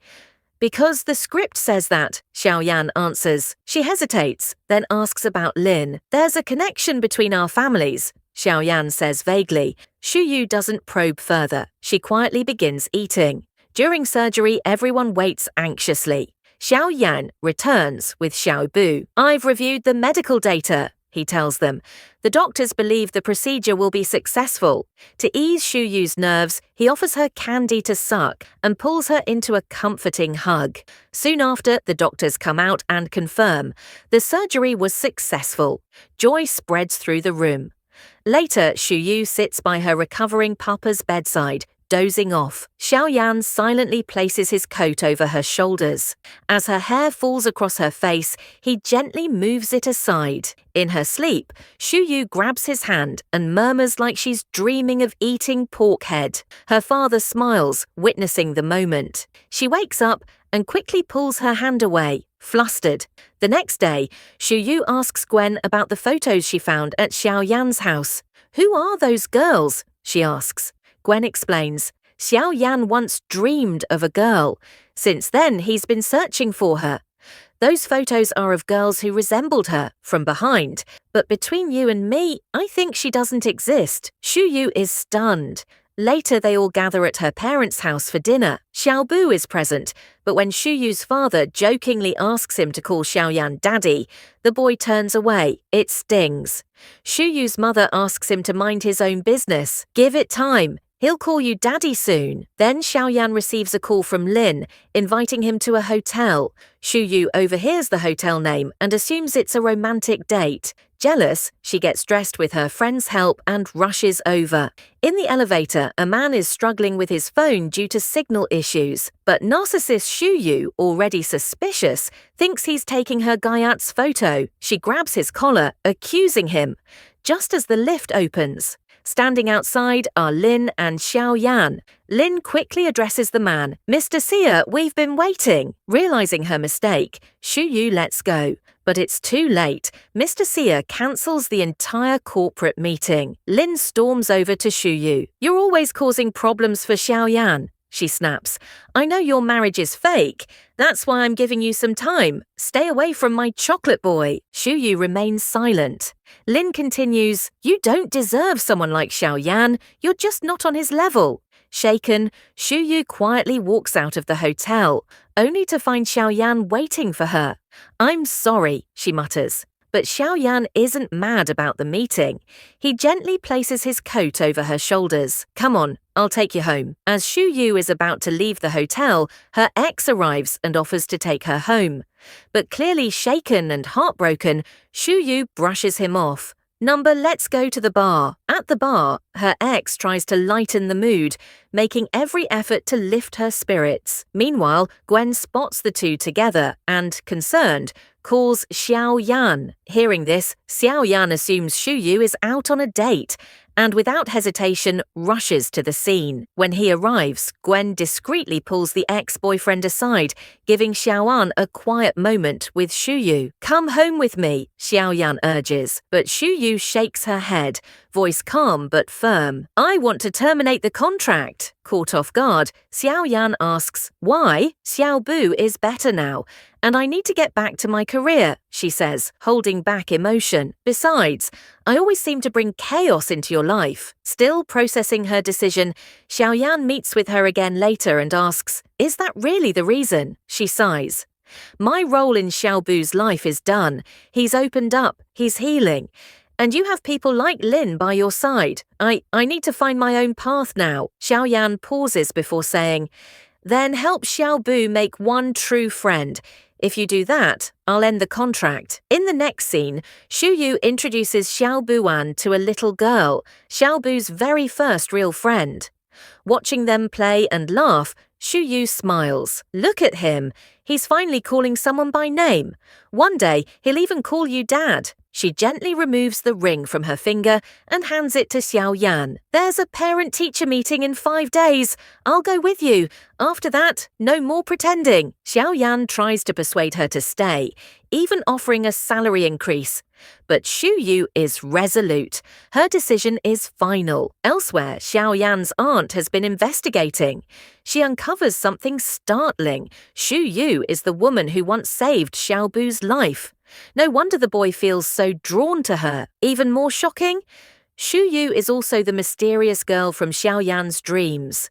Because the script says that, Xiaoyan answers. She hesitates, then asks about Lin. There's a connection between our families, Xiaoyan says vaguely. Shuyu doesn't probe further. She quietly begins eating. During surgery, everyone waits anxiously. Xiaoyan returns with Xiaobu. I've reviewed the medical data, he tells them. The doctors believe the procedure will be successful. To ease Shuyu's nerves, he offers her candy to suck and pulls her into a comforting hug. Soon after, the doctors come out and confirm the surgery was successful. Joy spreads through the room. Later, Shuyu sits by her recovering papa's bedside, dozing off. Xiaoyan silently places his coat over her shoulders. As her hair falls across her face, he gently moves it aside. In her sleep, Shuyu grabs his hand and murmurs like she's dreaming of eating pork head. Her father smiles, witnessing the moment. She wakes up and quickly pulls her hand away, flustered. The next day, Shuyu asks Gwen about the photos she found at Xiaoyan's house. Who are those girls? She asks. Gwen explains, Xiaoyan once dreamed of a girl. Since then, he's been searching for her. Those photos are of girls who resembled her, from behind. But between you and me, I think she doesn't exist. Shuyu is stunned. Later, they all gather at her parents' house for dinner. Xiaobu is present, but when Shuyu's father jokingly asks him to call Xiaoyan daddy, the boy turns away. It stings. Shuyu's mother asks him to mind his own business. Give it time. He'll call you daddy soon. Then Xiaoyan receives a call from Lin, inviting him to a hotel. Shuyu overhears the hotel name and assumes it's a romantic date. Jealous, she gets dressed with her friend's help and rushes over. In the elevator, a man is struggling with his phone due to signal issues. But narcissist Shuyu, already suspicious, thinks he's taking her Gayat's photo. She grabs his collar, accusing him. Just as the lift opens, standing outside are Lin and Xiaoyan. Lin quickly addresses the man. Mr. Xia, we've been waiting. Realizing her mistake, Shuyu lets go. But it's too late. Mr. Xia cancels the entire corporate meeting. Lin storms over to Shuyu. You're always causing problems for Xiaoyan, she snaps. I know your marriage is fake. That's why I'm giving you some time. Stay away from my chocolate boy. Shuyu remains silent. Lin continues, You don't deserve someone like Xiaoyan. You're just not on his level. Shaken, Shuyu quietly walks out of the hotel, only to find Xiaoyan waiting for her. I'm sorry, she mutters. But Xiaoyan isn't mad about the meeting. He gently places his coat over her shoulders. Come on, I'll take you home. As Shuyu is about to leave the hotel, her ex arrives and offers to take her home. But clearly shaken and heartbroken, Shuyu brushes him off. Let's go to the bar. At the bar, her ex tries to lighten the mood, making every effort to lift her spirits. Meanwhile, Gwen spots the two together and, concerned, calls Xiaoyan. Hearing this, Xiaoyan assumes Shuyu is out on a date and without hesitation rushes to the scene. When he arrives, Gwen discreetly pulls the ex-boyfriend aside, giving Xiaoyan a quiet moment with Shuyu. Come home with me, Xiaoyan urges, but Shuyu shakes her head, voice calm but firm. I want to terminate the contract. Caught off guard, Xiaoyan asks, why? Xiaobu is better now, and I need to get back to my career, she says, holding back emotion. Besides, I always seem to bring chaos into your life. Still processing her decision, Xiaoyan meets with her again later and asks, is that really the reason? She sighs. My role in Xiaobu's life is done. He's opened up. He's healing. And you have people like Lin by your side. I need to find my own path now. Xiaoyan pauses before saying, then help Xiaobu make one true friend. If you do that, I'll end the contract. In the next scene, Shuyu introduces Xiaobuan to a little girl, Xiaobu's very first real friend. Watching them play and laugh, Shuyu smiles. Look at him. He's finally calling someone by name. One day, he'll even call you Dad. She gently removes the ring from her finger and hands it to Xiao Yan. "There's a parent-teacher meeting in 5 days. I'll go with you. After that, no more pretending." Xiao Yan tries to persuade her to stay, even offering a salary increase. But Xu Yu is resolute. Her decision is final. Elsewhere, Xiao Yan's aunt has been investigating. She uncovers something startling. Xu Yu is the woman who once saved Xiao Bu's life. No wonder the boy feels so drawn to her. Even more shocking, Xu Yu is also the mysterious girl from Xiao Yan's dreams.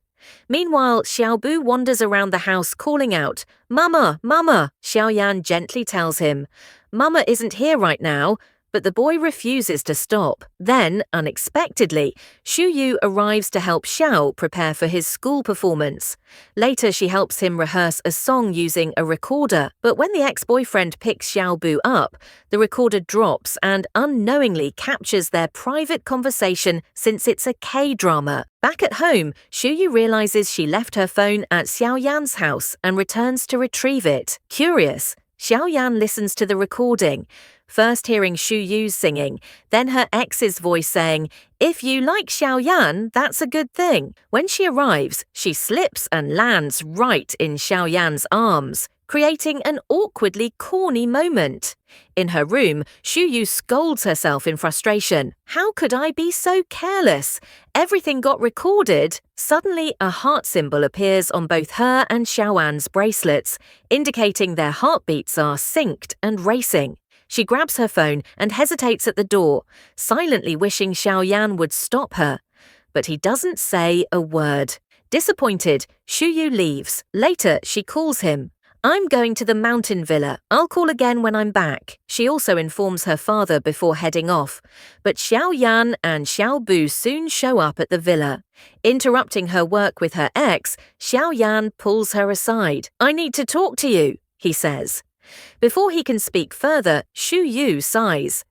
Meanwhile, Xiao Bu wanders around the house calling out, "Mama, Mama!" Xiao Yan gently tells him, "Mama isn't here right now," but the boy refuses to stop. Then, unexpectedly, Xu Yu arrives to help Xiao prepare for his school performance. Later, she helps him rehearse a song using a recorder. But when the ex-boyfriend picks Xiao Bu up, the recorder drops and unknowingly captures their private conversation since it's a K-drama. Back at home, Xu Yu realizes she left her phone at Xiao Yan's house and returns to retrieve it. Curious, Xiao Yan listens to the recording, first hearing Xu Yu singing, then her ex's voice saying, "If you like Xiao Yan, that's a good thing." When she arrives, she slips and lands right in Xiao Yan's arms, creating an awkwardly corny moment. In her room, Xu Yu scolds herself in frustration. "How could I be so careless? Everything got recorded." Suddenly, a heart symbol appears on both her and Xiaoan's bracelets, indicating their heartbeats are synced and racing. She grabs her phone and hesitates at the door, silently wishing Xiao Yan would stop her. But he doesn't say a word. Disappointed, Xu Yu leaves. Later, she calls him. "I'm going to the mountain villa. I'll call again when I'm back." She also informs her father before heading off. But Xiao Yan and Xiao Bu soon show up at the villa. Interrupting her work with her ex, Xiao Yan pulls her aside. "I need to talk to you," he says. Before he can speak further, Xu Yu sighs.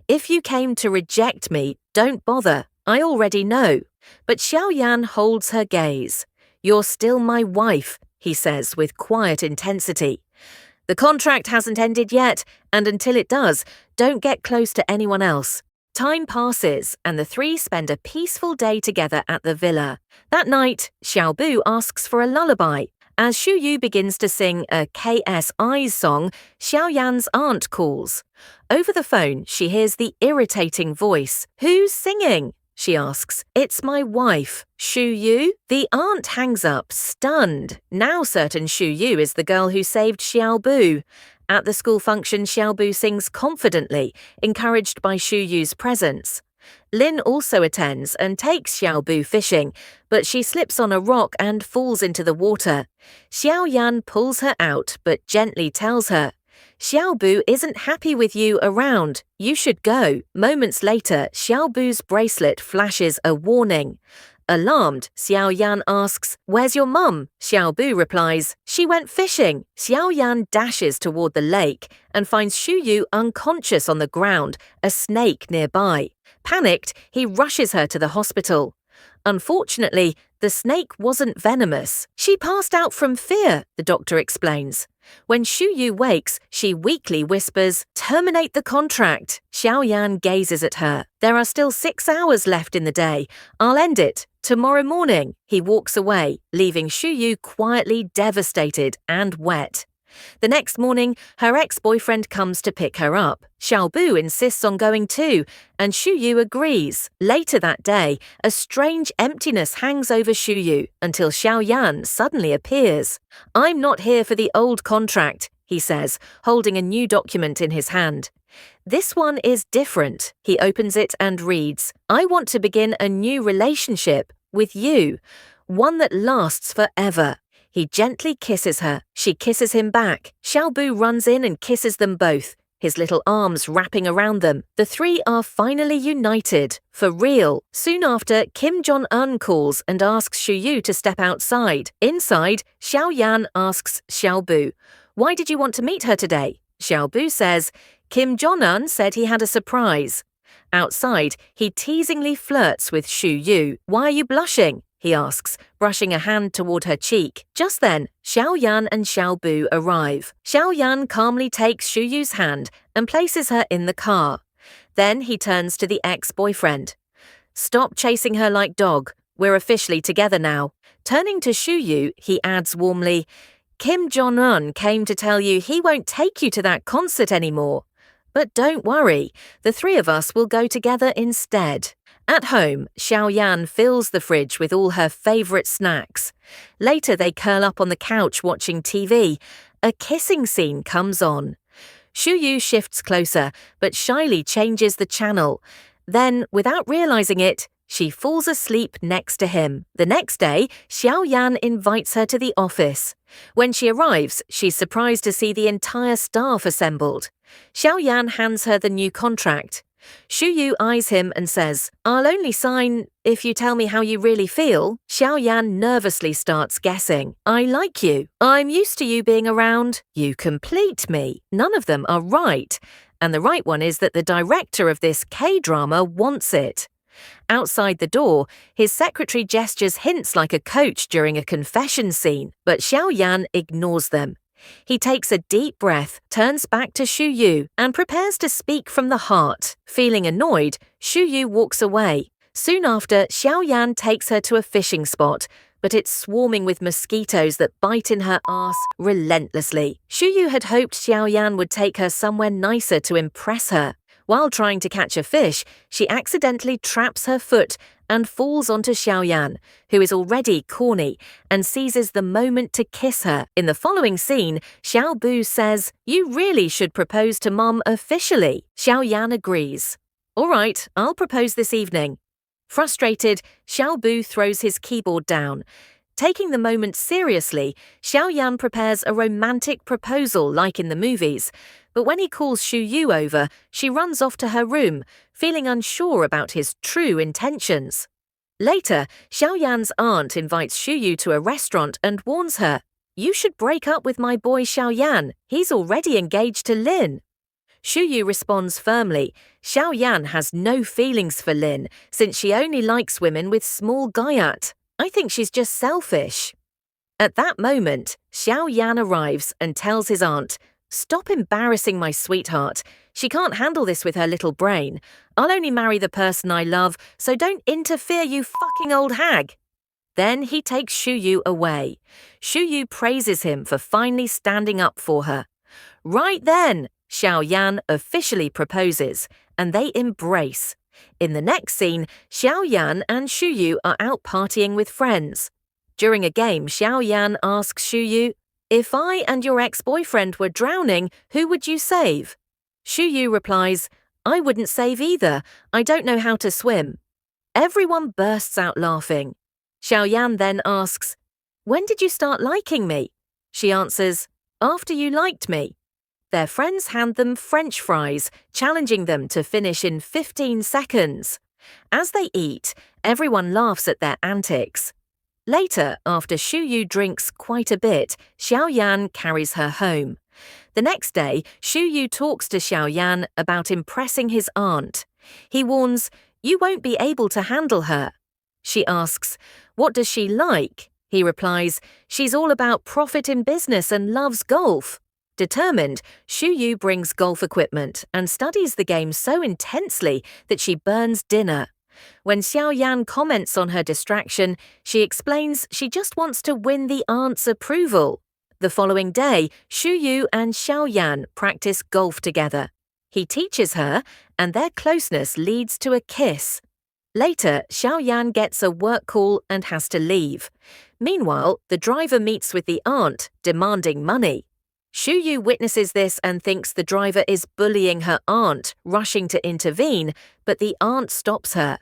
"If you came to reject me, don't bother. I already know." But Xiao Yan holds her gaze. "You're still my wife," he says with quiet intensity. "The contract hasn't ended yet, and until it does, don't get close to anyone else." Time passes, and the three spend a peaceful day together at the villa. That night, Xiao Bu asks for a lullaby. As Xu Yu begins to sing a KSI's song, Xiao Yan's aunt calls. Over the phone, she hears the irritating voice. "Who's singing?" she asks. "It's my wife, Xu Yu." The aunt hangs up, stunned, now certain Xu Yu is the girl who saved Xiao Bu. At the school function, Xiao Bu sings confidently, encouraged by Xu Yu's presence. Lin also attends and takes Xiao Bu fishing, but she slips on a rock and falls into the water. Xiao Yan pulls her out but gently tells her, "Xiao Bu isn't happy with you around. You should go." Moments later, Xiao Bu's bracelet flashes a warning. Alarmed, Xiao Yan asks, "Where's your mum?" Xiao Bu replies, "She went fishing." Xiao Yan dashes toward the lake and finds Xu Yu unconscious on the ground, a snake nearby. Panicked, he rushes her to the hospital. Unfortunately, the snake wasn't venomous. "She passed out from fear," the doctor explains. When Xu Yu wakes, she weakly whispers, "Terminate the contract." Xiao Yan gazes at her. "There are still 6 hours left in the day. I'll end it tomorrow morning." He walks away, leaving Xu Yu quietly devastated and wet. The next morning, her ex-boyfriend comes to pick her up. Xiao Bu insists on going too, and Xu Yu agrees. Later that day, a strange emptiness hangs over Xu Yu until Xiao Yan suddenly appears. "I'm not here for the old contract," he says, holding a new document in his hand. "This one is different." He opens it and reads, "I want to begin a new relationship with you, one that lasts forever." He gently kisses her. She kisses him back. Xiao Bu runs in and kisses them both, his little arms wrapping around them. The three are finally united, for real. Soon after, Kim Jong-un calls and asks Xu Yu to step outside. Inside, Xiao Yan asks Xiao Bu, "Why did you want to meet her today?" Xiao Bu says, "Kim Jong-un said he had a surprise." Outside, he teasingly flirts with Xu Yu. "Why are you blushing?" he asks, brushing a hand toward her cheek. Just then, Xiao Yan and Xiao Bu arrive. Xiao Yan calmly takes Xu Yu's hand and places her in the car. Then he turns to the ex-boyfriend. "Stop chasing her like dog. We're officially together now." Turning to Shuyu, he adds warmly, "Kim Jong-un came to tell you he won't take you to that concert anymore. But don't worry, the three of us will go together instead." At home, Xiaoyan fills the fridge with all her favorite snacks. Later, they curl up on the couch watching TV. A kissing scene comes on. Shuyu shifts closer, but shyly changes the channel. Then, without realizing it, she falls asleep next to him. The next day, Xiaoyan invites her to the office. When she arrives, she's surprised to see the entire staff assembled. Xiaoyan hands her the new contract. Shuyu eyes him and says, "I'll only sign if you tell me how you really feel." Xiaoyan nervously starts guessing. "I like you. I'm used to you being around. You complete me." None of them are right. And the right one is that the director of this K-drama wants it. Outside the door, his secretary gestures hints like a coach during a confession scene, but Xiaoyan ignores them. He takes a deep breath, turns back to Shuyu, and prepares to speak from the heart. Feeling annoyed, Shuyu walks away. Soon after, Xiaoyan takes her to a fishing spot, but it's swarming with mosquitoes that bite in her ass relentlessly. Shuyu had hoped Xiaoyan would take her somewhere nicer to impress her. While trying to catch a fish, she accidentally traps her foot and falls onto Xiaoyan, who is already corny, and seizes the moment to kiss her. In the following scene, Xiaobu says, "You really should propose to Mom officially." Xiaoyan agrees. "All right, I'll propose this evening." Frustrated, Xiaobu throws his keyboard down. Taking the moment seriously, Xiaoyan prepares a romantic proposal like in the movies, but when he calls Shuyu over, she runs off to her room, feeling unsure about his true intentions. Later, Xiaoyan's aunt invites Shuyu to a restaurant and warns her, "You should break up with my boy Xiaoyan. He's already engaged to Lin." Shuyu responds firmly. Xiaoyan has no feelings for Lin, since she only likes women with small guyat. "I think she's just selfish." At that moment, Xiaoyan arrives and tells his aunt, "Stop embarrassing my sweetheart. She can't handle this with her little brain. I'll only marry the person I love, so don't interfere, you fucking old hag." Then he takes Shuyu away. Shuyu praises him for finally standing up for her. Right then, Xiaoyan officially proposes, and they embrace. In the next scene, Xiaoyan and Shuyu are out partying with friends. During a game, Xiaoyan asks Shuyu, "If I and your ex-boyfriend were drowning, who would you save?" Shuyu replies, "I wouldn't save either. I don't know how to swim." Everyone bursts out laughing. Xiaoyan then asks, "When did you start liking me?" She answers, "After you liked me." Their friends hand them French fries, challenging them to finish in 15 seconds. As they eat, everyone laughs at their antics. Later, after Shuyu drinks quite a bit, Xiaoyan carries her home. The next day, Shuyu talks to Xiaoyan about impressing his aunt. He warns, "You won't be able to handle her." She asks, "What does she like?" He replies, "She's all about profit in business and loves golf." Determined, Shuyu brings golf equipment and studies the game so intensely that she burns dinner. When Xiaoyan comments on her distraction, she explains she just wants to win the aunt's approval. The following day, Shuyu and Xiaoyan practice golf together. He teaches her, and their closeness leads to a kiss. Later, Xiaoyan gets a work call and has to leave. Meanwhile, the driver meets with the aunt, demanding money. Shuyu witnesses this and thinks the driver is bullying her aunt, rushing to intervene, but the aunt stops her.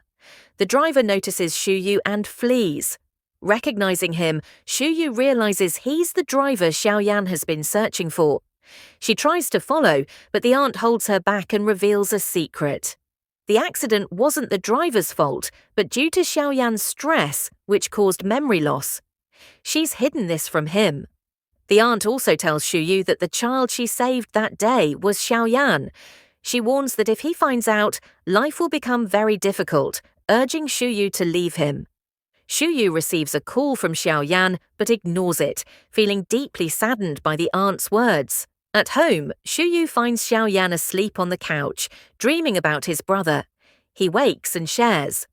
The driver notices Shuyu and flees. Recognizing him, Shuyu realizes he's the driver Xiaoyan has been searching for. She tries to follow, but the aunt holds her back and reveals a secret. The accident wasn't the driver's fault, but due to Xiaoyan's stress, which caused memory loss. She's hidden this from him. The aunt also tells Shuyu that the child she saved that day was Xiaoyan. She warns that if he finds out, life will become very difficult, urging Shuyu to leave him. Shuyu receives a call from Xiaoyan but ignores it, feeling deeply saddened by the aunt's words. At home, Shuyu finds Xiaoyan asleep on the couch, dreaming about his brother. He wakes and shares.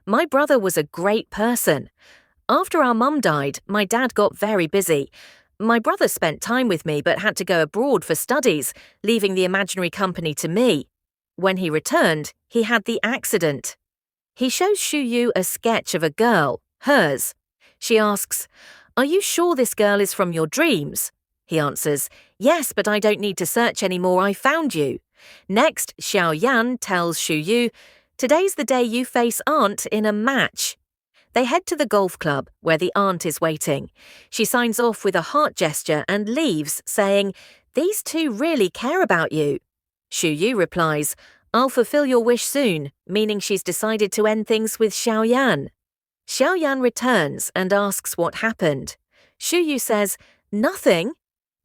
My brother was a great person. After our mum died, my dad got very busy. My brother spent time with me but had to go abroad for studies, leaving the imaginary company to me. When he returned, he had the accident. He shows Shuyu a sketch of a girl, hers. She asks, "Are you sure this girl is from your dreams?" He answers, "Yes, but I don't need to search anymore, I found you." Next, Xiaoyan tells Shuyu, "Today's the day you face Aunt in a match." They head to the golf club, where the aunt is waiting. She signs off with a heart gesture and leaves, saying, "These two really care about you." Shuyu replies, "I'll fulfill your wish soon," meaning she's decided to end things with Xiaoyan. Xiaoyan returns and asks what happened. Shuyu says, "Nothing."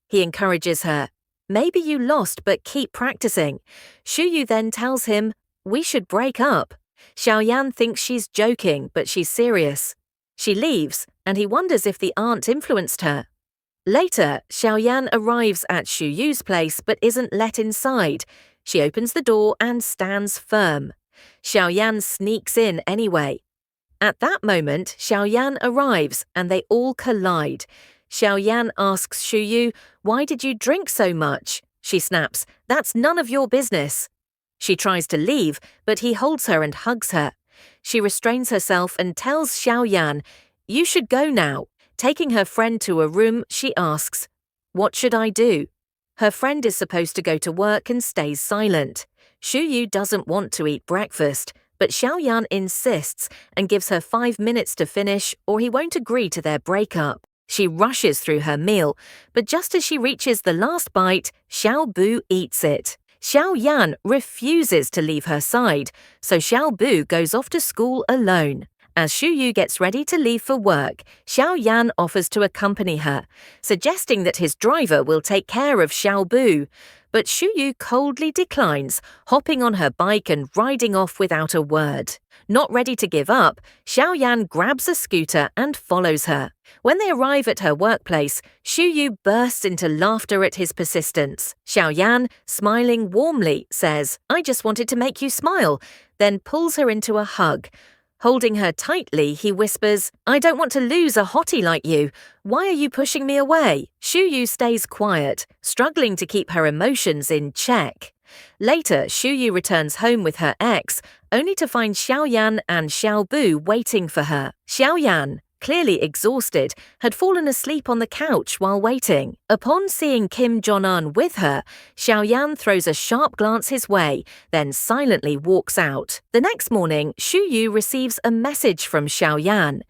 He encourages her. "Maybe you lost, but keep practicing." Shuyu then tells him, "We should break up." Xiaoyan thinks she's joking, but she's serious. She leaves, and he wonders if the aunt influenced her. Later, Xiaoyan arrives at Shuyu's place but isn't let inside. She opens the door and stands firm. Xiaoyan sneaks in anyway. At that moment, Xiaoyan arrives and they all collide. Xiaoyan asks Shuyu, "Why did you drink so much?" She snaps, "That's none of your business." She tries to leave, but he holds her and hugs her. She restrains herself and tells Xiaoyan, "You should go now." Taking her friend to a room, she asks, "What should I do?" Her friend is supposed to go to work and stays silent. Shuyu doesn't want to eat breakfast, but Xiaoyan insists and gives her 5 minutes to finish or he won't agree to their breakup. She rushes through her meal, but just as she reaches the last bite, Xiaobu eats it. Xiaoyan refuses to leave her side, so Xiaobu goes off to school alone. As Shuyu gets ready to leave for work, Xiaoyan offers to accompany her, suggesting that his driver will take care of Xiaobu. But Shuyu coldly declines, hopping on her bike and riding off without a word. Not ready to give up, Xiaoyan grabs a scooter and follows her. When they arrive at her workplace, Shuyu bursts into laughter at his persistence. Xiaoyan, smiling warmly, says, "I just wanted to make you smile," then pulls her into a hug. Holding her tightly, he whispers, "I don't want to lose a hottie like you. Why are you pushing me away?" Shuyu stays quiet, struggling to keep her emotions in check. Later, Shuyu returns home with her ex, only to find Xiaoyan and Xiaobu waiting for her. Xiaoyan, clearly exhausted, had fallen asleep on the couch while waiting. Upon seeing Kim Jong-un with her, Xiaoyan throws a sharp glance his way, then silently walks out. The next morning, Shuyu receives a message from Xiaoyan.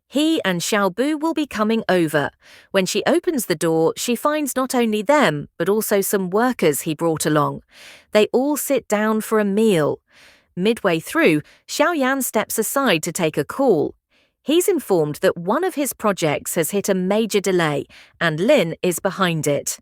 He and Xiaobu will be coming over. When she opens the door, she finds not only them, but also some workers he brought along. They all sit down for a meal. Midway through, Xiaoyan steps aside to take a call. He's informed that one of his projects has hit a major delay, and Lin is behind it.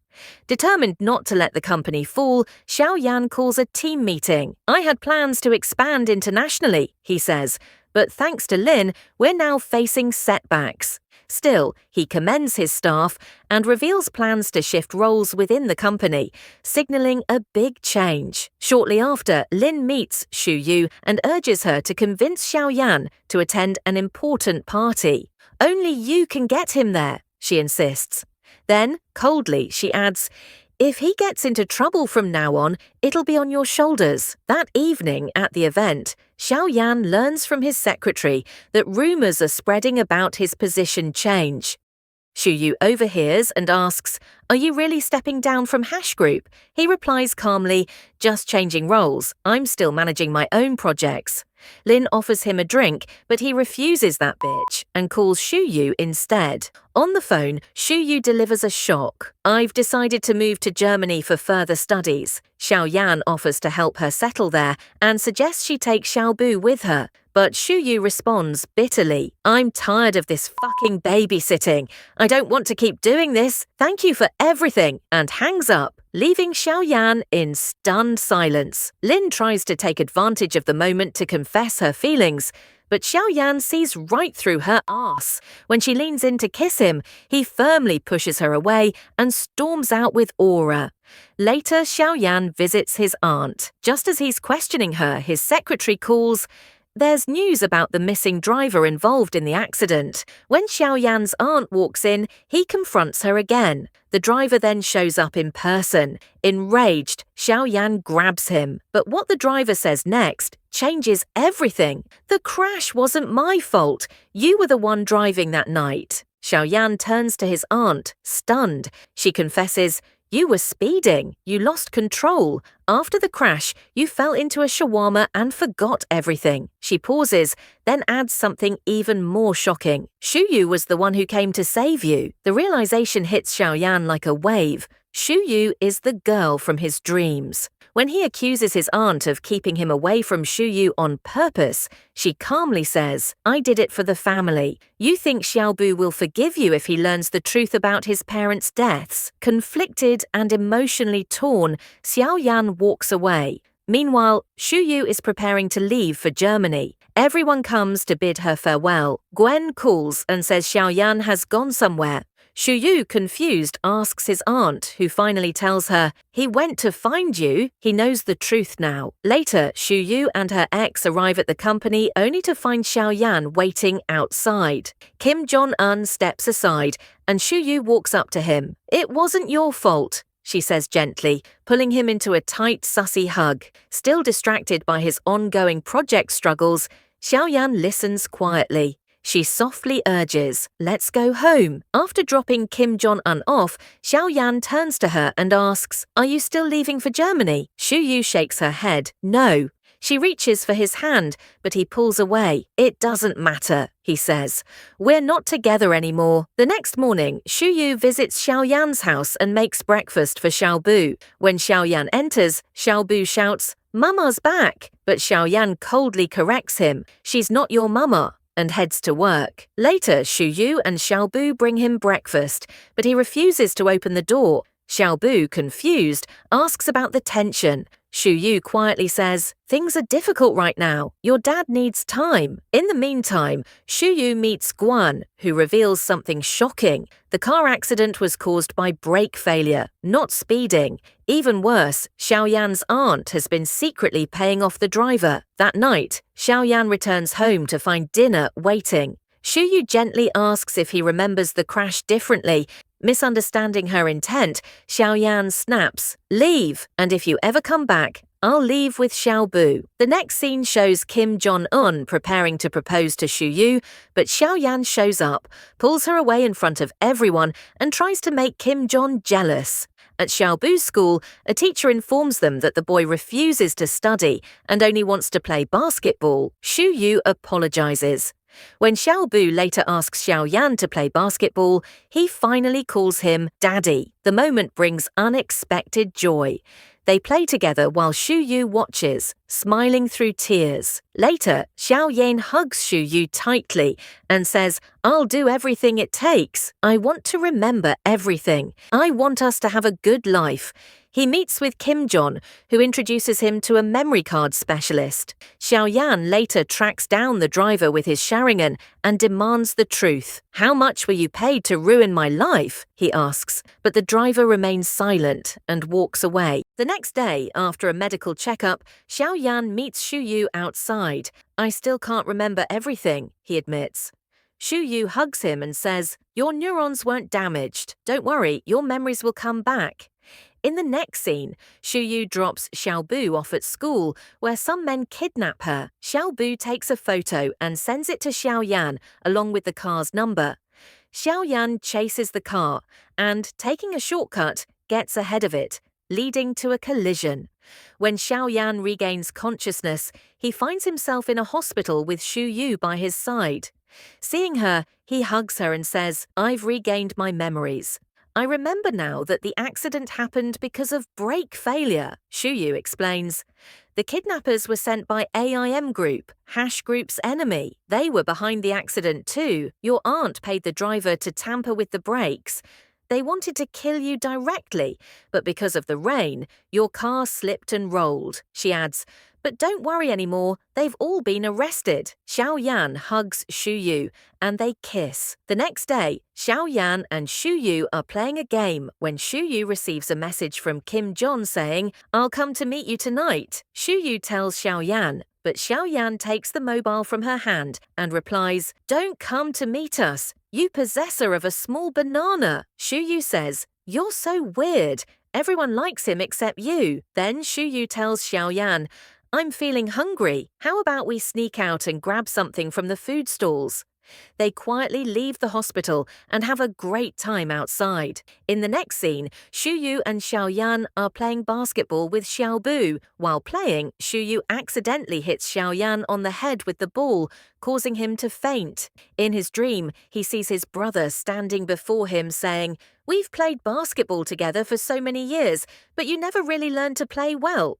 Determined not to let the company fall, Xiaoyan calls a team meeting. "I had plans to expand internationally," he says, "but thanks to Lin, we're now facing setbacks." Still, he commends his staff and reveals plans to shift roles within the company, signaling a big change. Shortly after, Lin meets Shuyu and urges her to convince Xiaoyan to attend an important party. "Only you can get him there," she insists. Then, coldly, she adds, "If he gets into trouble from now on, it'll be on your shoulders." That evening at the event, Xiaoyan learns from his secretary that rumors are spreading about his position change. Shuyu overhears and asks, "Are you really stepping down from Hash Group?" He replies calmly, "Just changing roles. I'm still managing my own projects." Lin offers him a drink, but he refuses that bitch and calls Shuyu instead. On the phone, Shuyu delivers a shock. "I've decided to move to Germany for further studies." Xiaoyan offers to help her settle there and suggests she take Xiaobu with her. But Shuyu responds bitterly, "I'm tired of this fucking babysitting. I don't want to keep doing this. Thank you for everything," and hangs up, leaving Xiaoyan in stunned silence. Lin tries to take advantage of the moment to confess her feelings, but Xiaoyan sees right through her ass. When she leans in to kiss him, he firmly pushes her away and storms out with aura. Later, Xiaoyan visits his aunt. Just as he's questioning her, his secretary calls. There's news about the missing driver involved in the accident. When Xiaoyan's aunt walks in, he confronts her again. The driver then shows up in person. Enraged, Xiaoyan grabs him. But what the driver says next changes everything. The crash wasn't my fault. You were the one driving that night. Xiaoyan turns to his aunt, stunned. She confesses, "You were speeding. You lost control. After the crash, you fell into a shawarma and forgot everything." She pauses, then adds something even more shocking. "Shuyu was the one who came to save you." The realization hits Xiaoyan like a wave. Shuyu is the girl from his dreams. When he accuses his aunt of keeping him away from Shuyu on purpose, she calmly says, "I did it for the family. You think Xiaobu will forgive you if he learns the truth about his parents' deaths." Conflicted and emotionally torn, Xiaoyan walks away. Meanwhile, Shuyu is preparing to leave for Germany. Everyone comes to bid her farewell. Gwen calls and says Xiaoyan has gone somewhere. Shuyu, confused, asks his aunt, who finally tells her, "He went to find you." He knows the truth now. Later, Shuyu and her ex arrive at the company only to find Xiaoyan waiting outside. Kim Jong-un steps aside and Shuyu walks up to him. "It wasn't your fault," she says gently, pulling him into a tight, sussy hug. Still distracted by his ongoing project struggles, Xiaoyan listens quietly. She softly urges, "Let's go home." After dropping Kim Jong-un off, Xiaoyan turns to her and asks, "Are you still leaving for Germany?" Shuyu shakes her head, "No." She reaches for his hand, but he pulls away. "It doesn't matter," he says. "We're not together anymore." The next morning, Shuyu visits Xiaoyan's house and makes breakfast for Xiaobu. When Xiaoyan enters, Xiaobu shouts, "Mama's back!" But Xiaoyan coldly corrects him, "She's not your mama," and heads to work. Later, Shuyu and Xiaobu bring him breakfast, but he refuses to open the door. Xiaobu, confused, asks about the tension. Shuyu quietly says, "Things are difficult right now. Your dad needs time." In the meantime, Shuyu meets Guan, who reveals something shocking. The car accident was caused by brake failure, not speeding. Even worse, Xiaoyan's aunt has been secretly paying off the driver. That night, Xiaoyan returns home to find dinner waiting. Shuyu gently asks if he remembers the crash differently. Misunderstanding her intent, Xiaoyan snaps, "Leave, and if you ever come back, I'll leave with Xiaobu." The next scene shows Kim Jong-un preparing to propose to Shuyu, but Xiaoyan shows up, pulls her away in front of everyone, and tries to make Kim Jong jealous. At Xiaobu's school, a teacher informs them that the boy refuses to study and only wants to play basketball. Shuyu apologizes. When Xiaobu later asks Xiaoyan to play basketball, he finally calls him Daddy. The moment brings unexpected joy. They play together while Shuyu watches, smiling through tears. Later, Xiaoyan hugs Shuyu tightly and says, "I'll do everything it takes. I want to remember everything. I want us to have a good life." He meets with Kim Jong, who introduces him to a memory card specialist. Xiaoyan later tracks down the driver with his Sharingan and demands the truth. "How much were you paid to ruin my life?" he asks, but the driver remains silent and walks away. The next day, after a medical checkup, Xiaoyan meets Shuyu outside. "I still can't remember everything," he admits. Shuyu hugs him and says, "Your neurons weren't damaged. Don't worry, your memories will come back." In the next scene, Shuyu drops Xiaobu off at school, where some men kidnap her. Xiaobu takes a photo and sends it to Xiaoyan, along with the car's number. Xiaoyan chases the car and, taking a shortcut, gets ahead of it, leading to a collision. When Xiaoyan regains consciousness, he finds himself in a hospital with Shuyu by his side. Seeing her, he hugs her and says, "I've regained my memories. I remember now that the accident happened because of brake failure." Shuyu explains, "The kidnappers were sent by AIM Group, Hash Group's enemy. They were behind the accident too. Your aunt paid the driver to tamper with the brakes. They wanted to kill you directly, but because of the rain, your car slipped and rolled." She adds, But don't worry anymore, they've all been arrested. Xiao Yan hugs Xu Yu, and they kiss. The next day, Xiao Yan and Xu Yu are playing a game when Xu Yu receives a message from Kim Jong saying, "I'll come to meet you tonight." Xu Yu tells Xiao Yan, but Xiao Yan takes the mobile from her hand and replies, "Don't come to meet us, you possessor of a small banana." Xu Yu says, "You're so weird. Everyone likes him except you." Then Xu Yu tells Xiao Yan, "I'm feeling hungry. How about we sneak out and grab something from the food stalls?" They quietly leave the hospital and have a great time outside. In the next scene, Xu Yu and Xiao Yan are playing basketball with Xiao Bu. While playing, Xu Yu accidentally hits Xiao Yan on the head with the ball, causing him to faint. In his dream, he sees his brother standing before him saying, "We've played basketball together for so many years, but you never really learned to play well."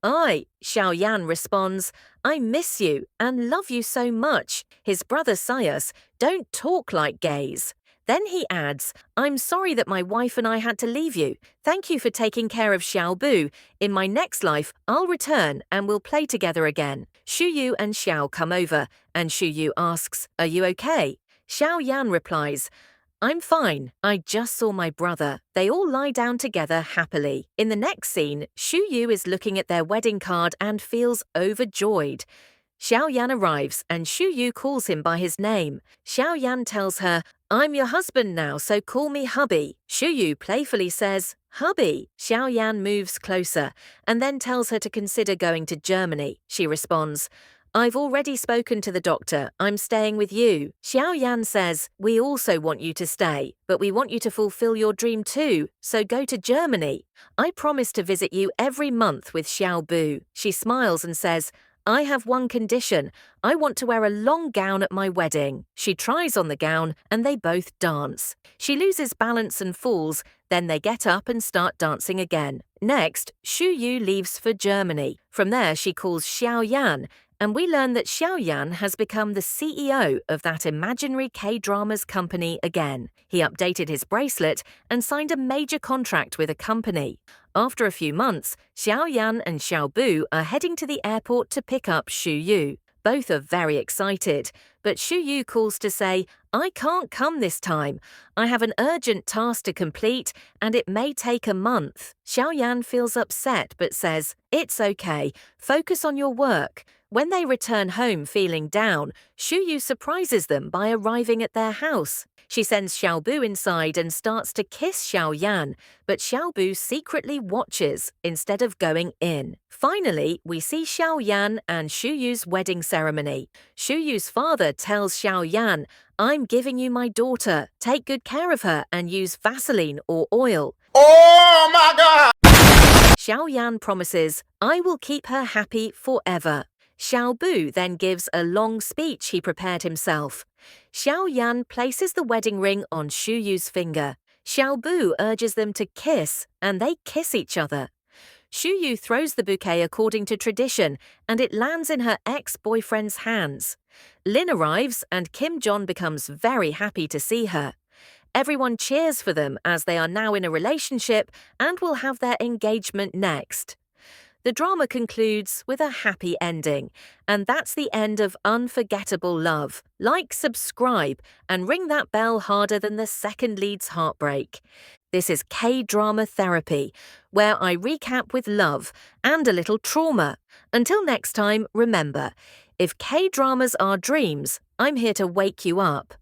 Xiao Yan responds, "I miss you and love you so much." His brother sighs, "Don't talk like gays." Then he adds, "I'm sorry that my wife and I had to leave you. Thank you for taking care of Xiao Bu. In my next life, I'll return and we'll play together again." Xu Yu and Xiao come over, and Xu Yu asks, "Are you okay?" Xiao Yan replies, "I'm fine. I just saw my brother." They all lie down together happily. In the next scene, Xu Yu is looking at their wedding card and feels overjoyed. Xiao Yan arrives and Xu Yu calls him by his name. Xiao Yan tells her, "I'm your husband now, so call me hubby." Xu Yu playfully says, "Hubby." Xiao Yan moves closer and then tells her to consider going to Germany. She responds, "I've already spoken to the doctor. I'm staying with you." Xiao Yan says, "We also want you to stay, but we want you to fulfill your dream too, so go to Germany. I promise to visit you every month with Xiao Bu." She smiles and says, "I have one condition. I want to wear a long gown at my wedding." She tries on the gown and they both dance. She loses balance and falls, then they get up and start dancing again. Next, Xu Yu leaves for Germany. From there, she calls Xiao Yan, and we learn that Xiao Yan has become the CEO of that imaginary K-dramas company again. He updated his bracelet and signed a major contract with a company. After a few months, Xiao Yan and Xiao Bu are heading to the airport to pick up Xu Yu. Both are very excited, but Xu Yu calls to say, "I can't come this time. I have an urgent task to complete, and it may take a month." Xiao Yan feels upset but says, "It's okay. Focus on your work." When they return home feeling down, Xu Yu surprises them by arriving at their house. She sends Xiao Bu inside and starts to kiss Xiao Yan, but Xiao Bu secretly watches instead of going in. Finally, we see Xiao Yan and Xu Yu's wedding ceremony. Xu Yu's father tells Xiao Yan, "I'm giving you my daughter. Take good care of her and use Vaseline or oil." Oh my God! Xiao Yan promises, "I will keep her happy forever." Xiao Bu then gives a long speech he prepared himself. Xiao Yan places the wedding ring on Xu Yu's finger. Xiao Bu urges them to kiss, and they kiss each other. Xu Yu throws the bouquet according to tradition, and it lands in her ex-boyfriend's hands. Lin arrives, and Kim Jong becomes very happy to see her. Everyone cheers for them as they are now in a relationship and will have their engagement next. The drama concludes with a happy ending, and that's the end of Unforgettable Love. Like, subscribe, and ring that bell harder than the second lead's heartbreak. This is K-Drama Therapy, where I recap with love and a little trauma. Until next time, remember, if K-dramas are dreams, I'm here to wake you up.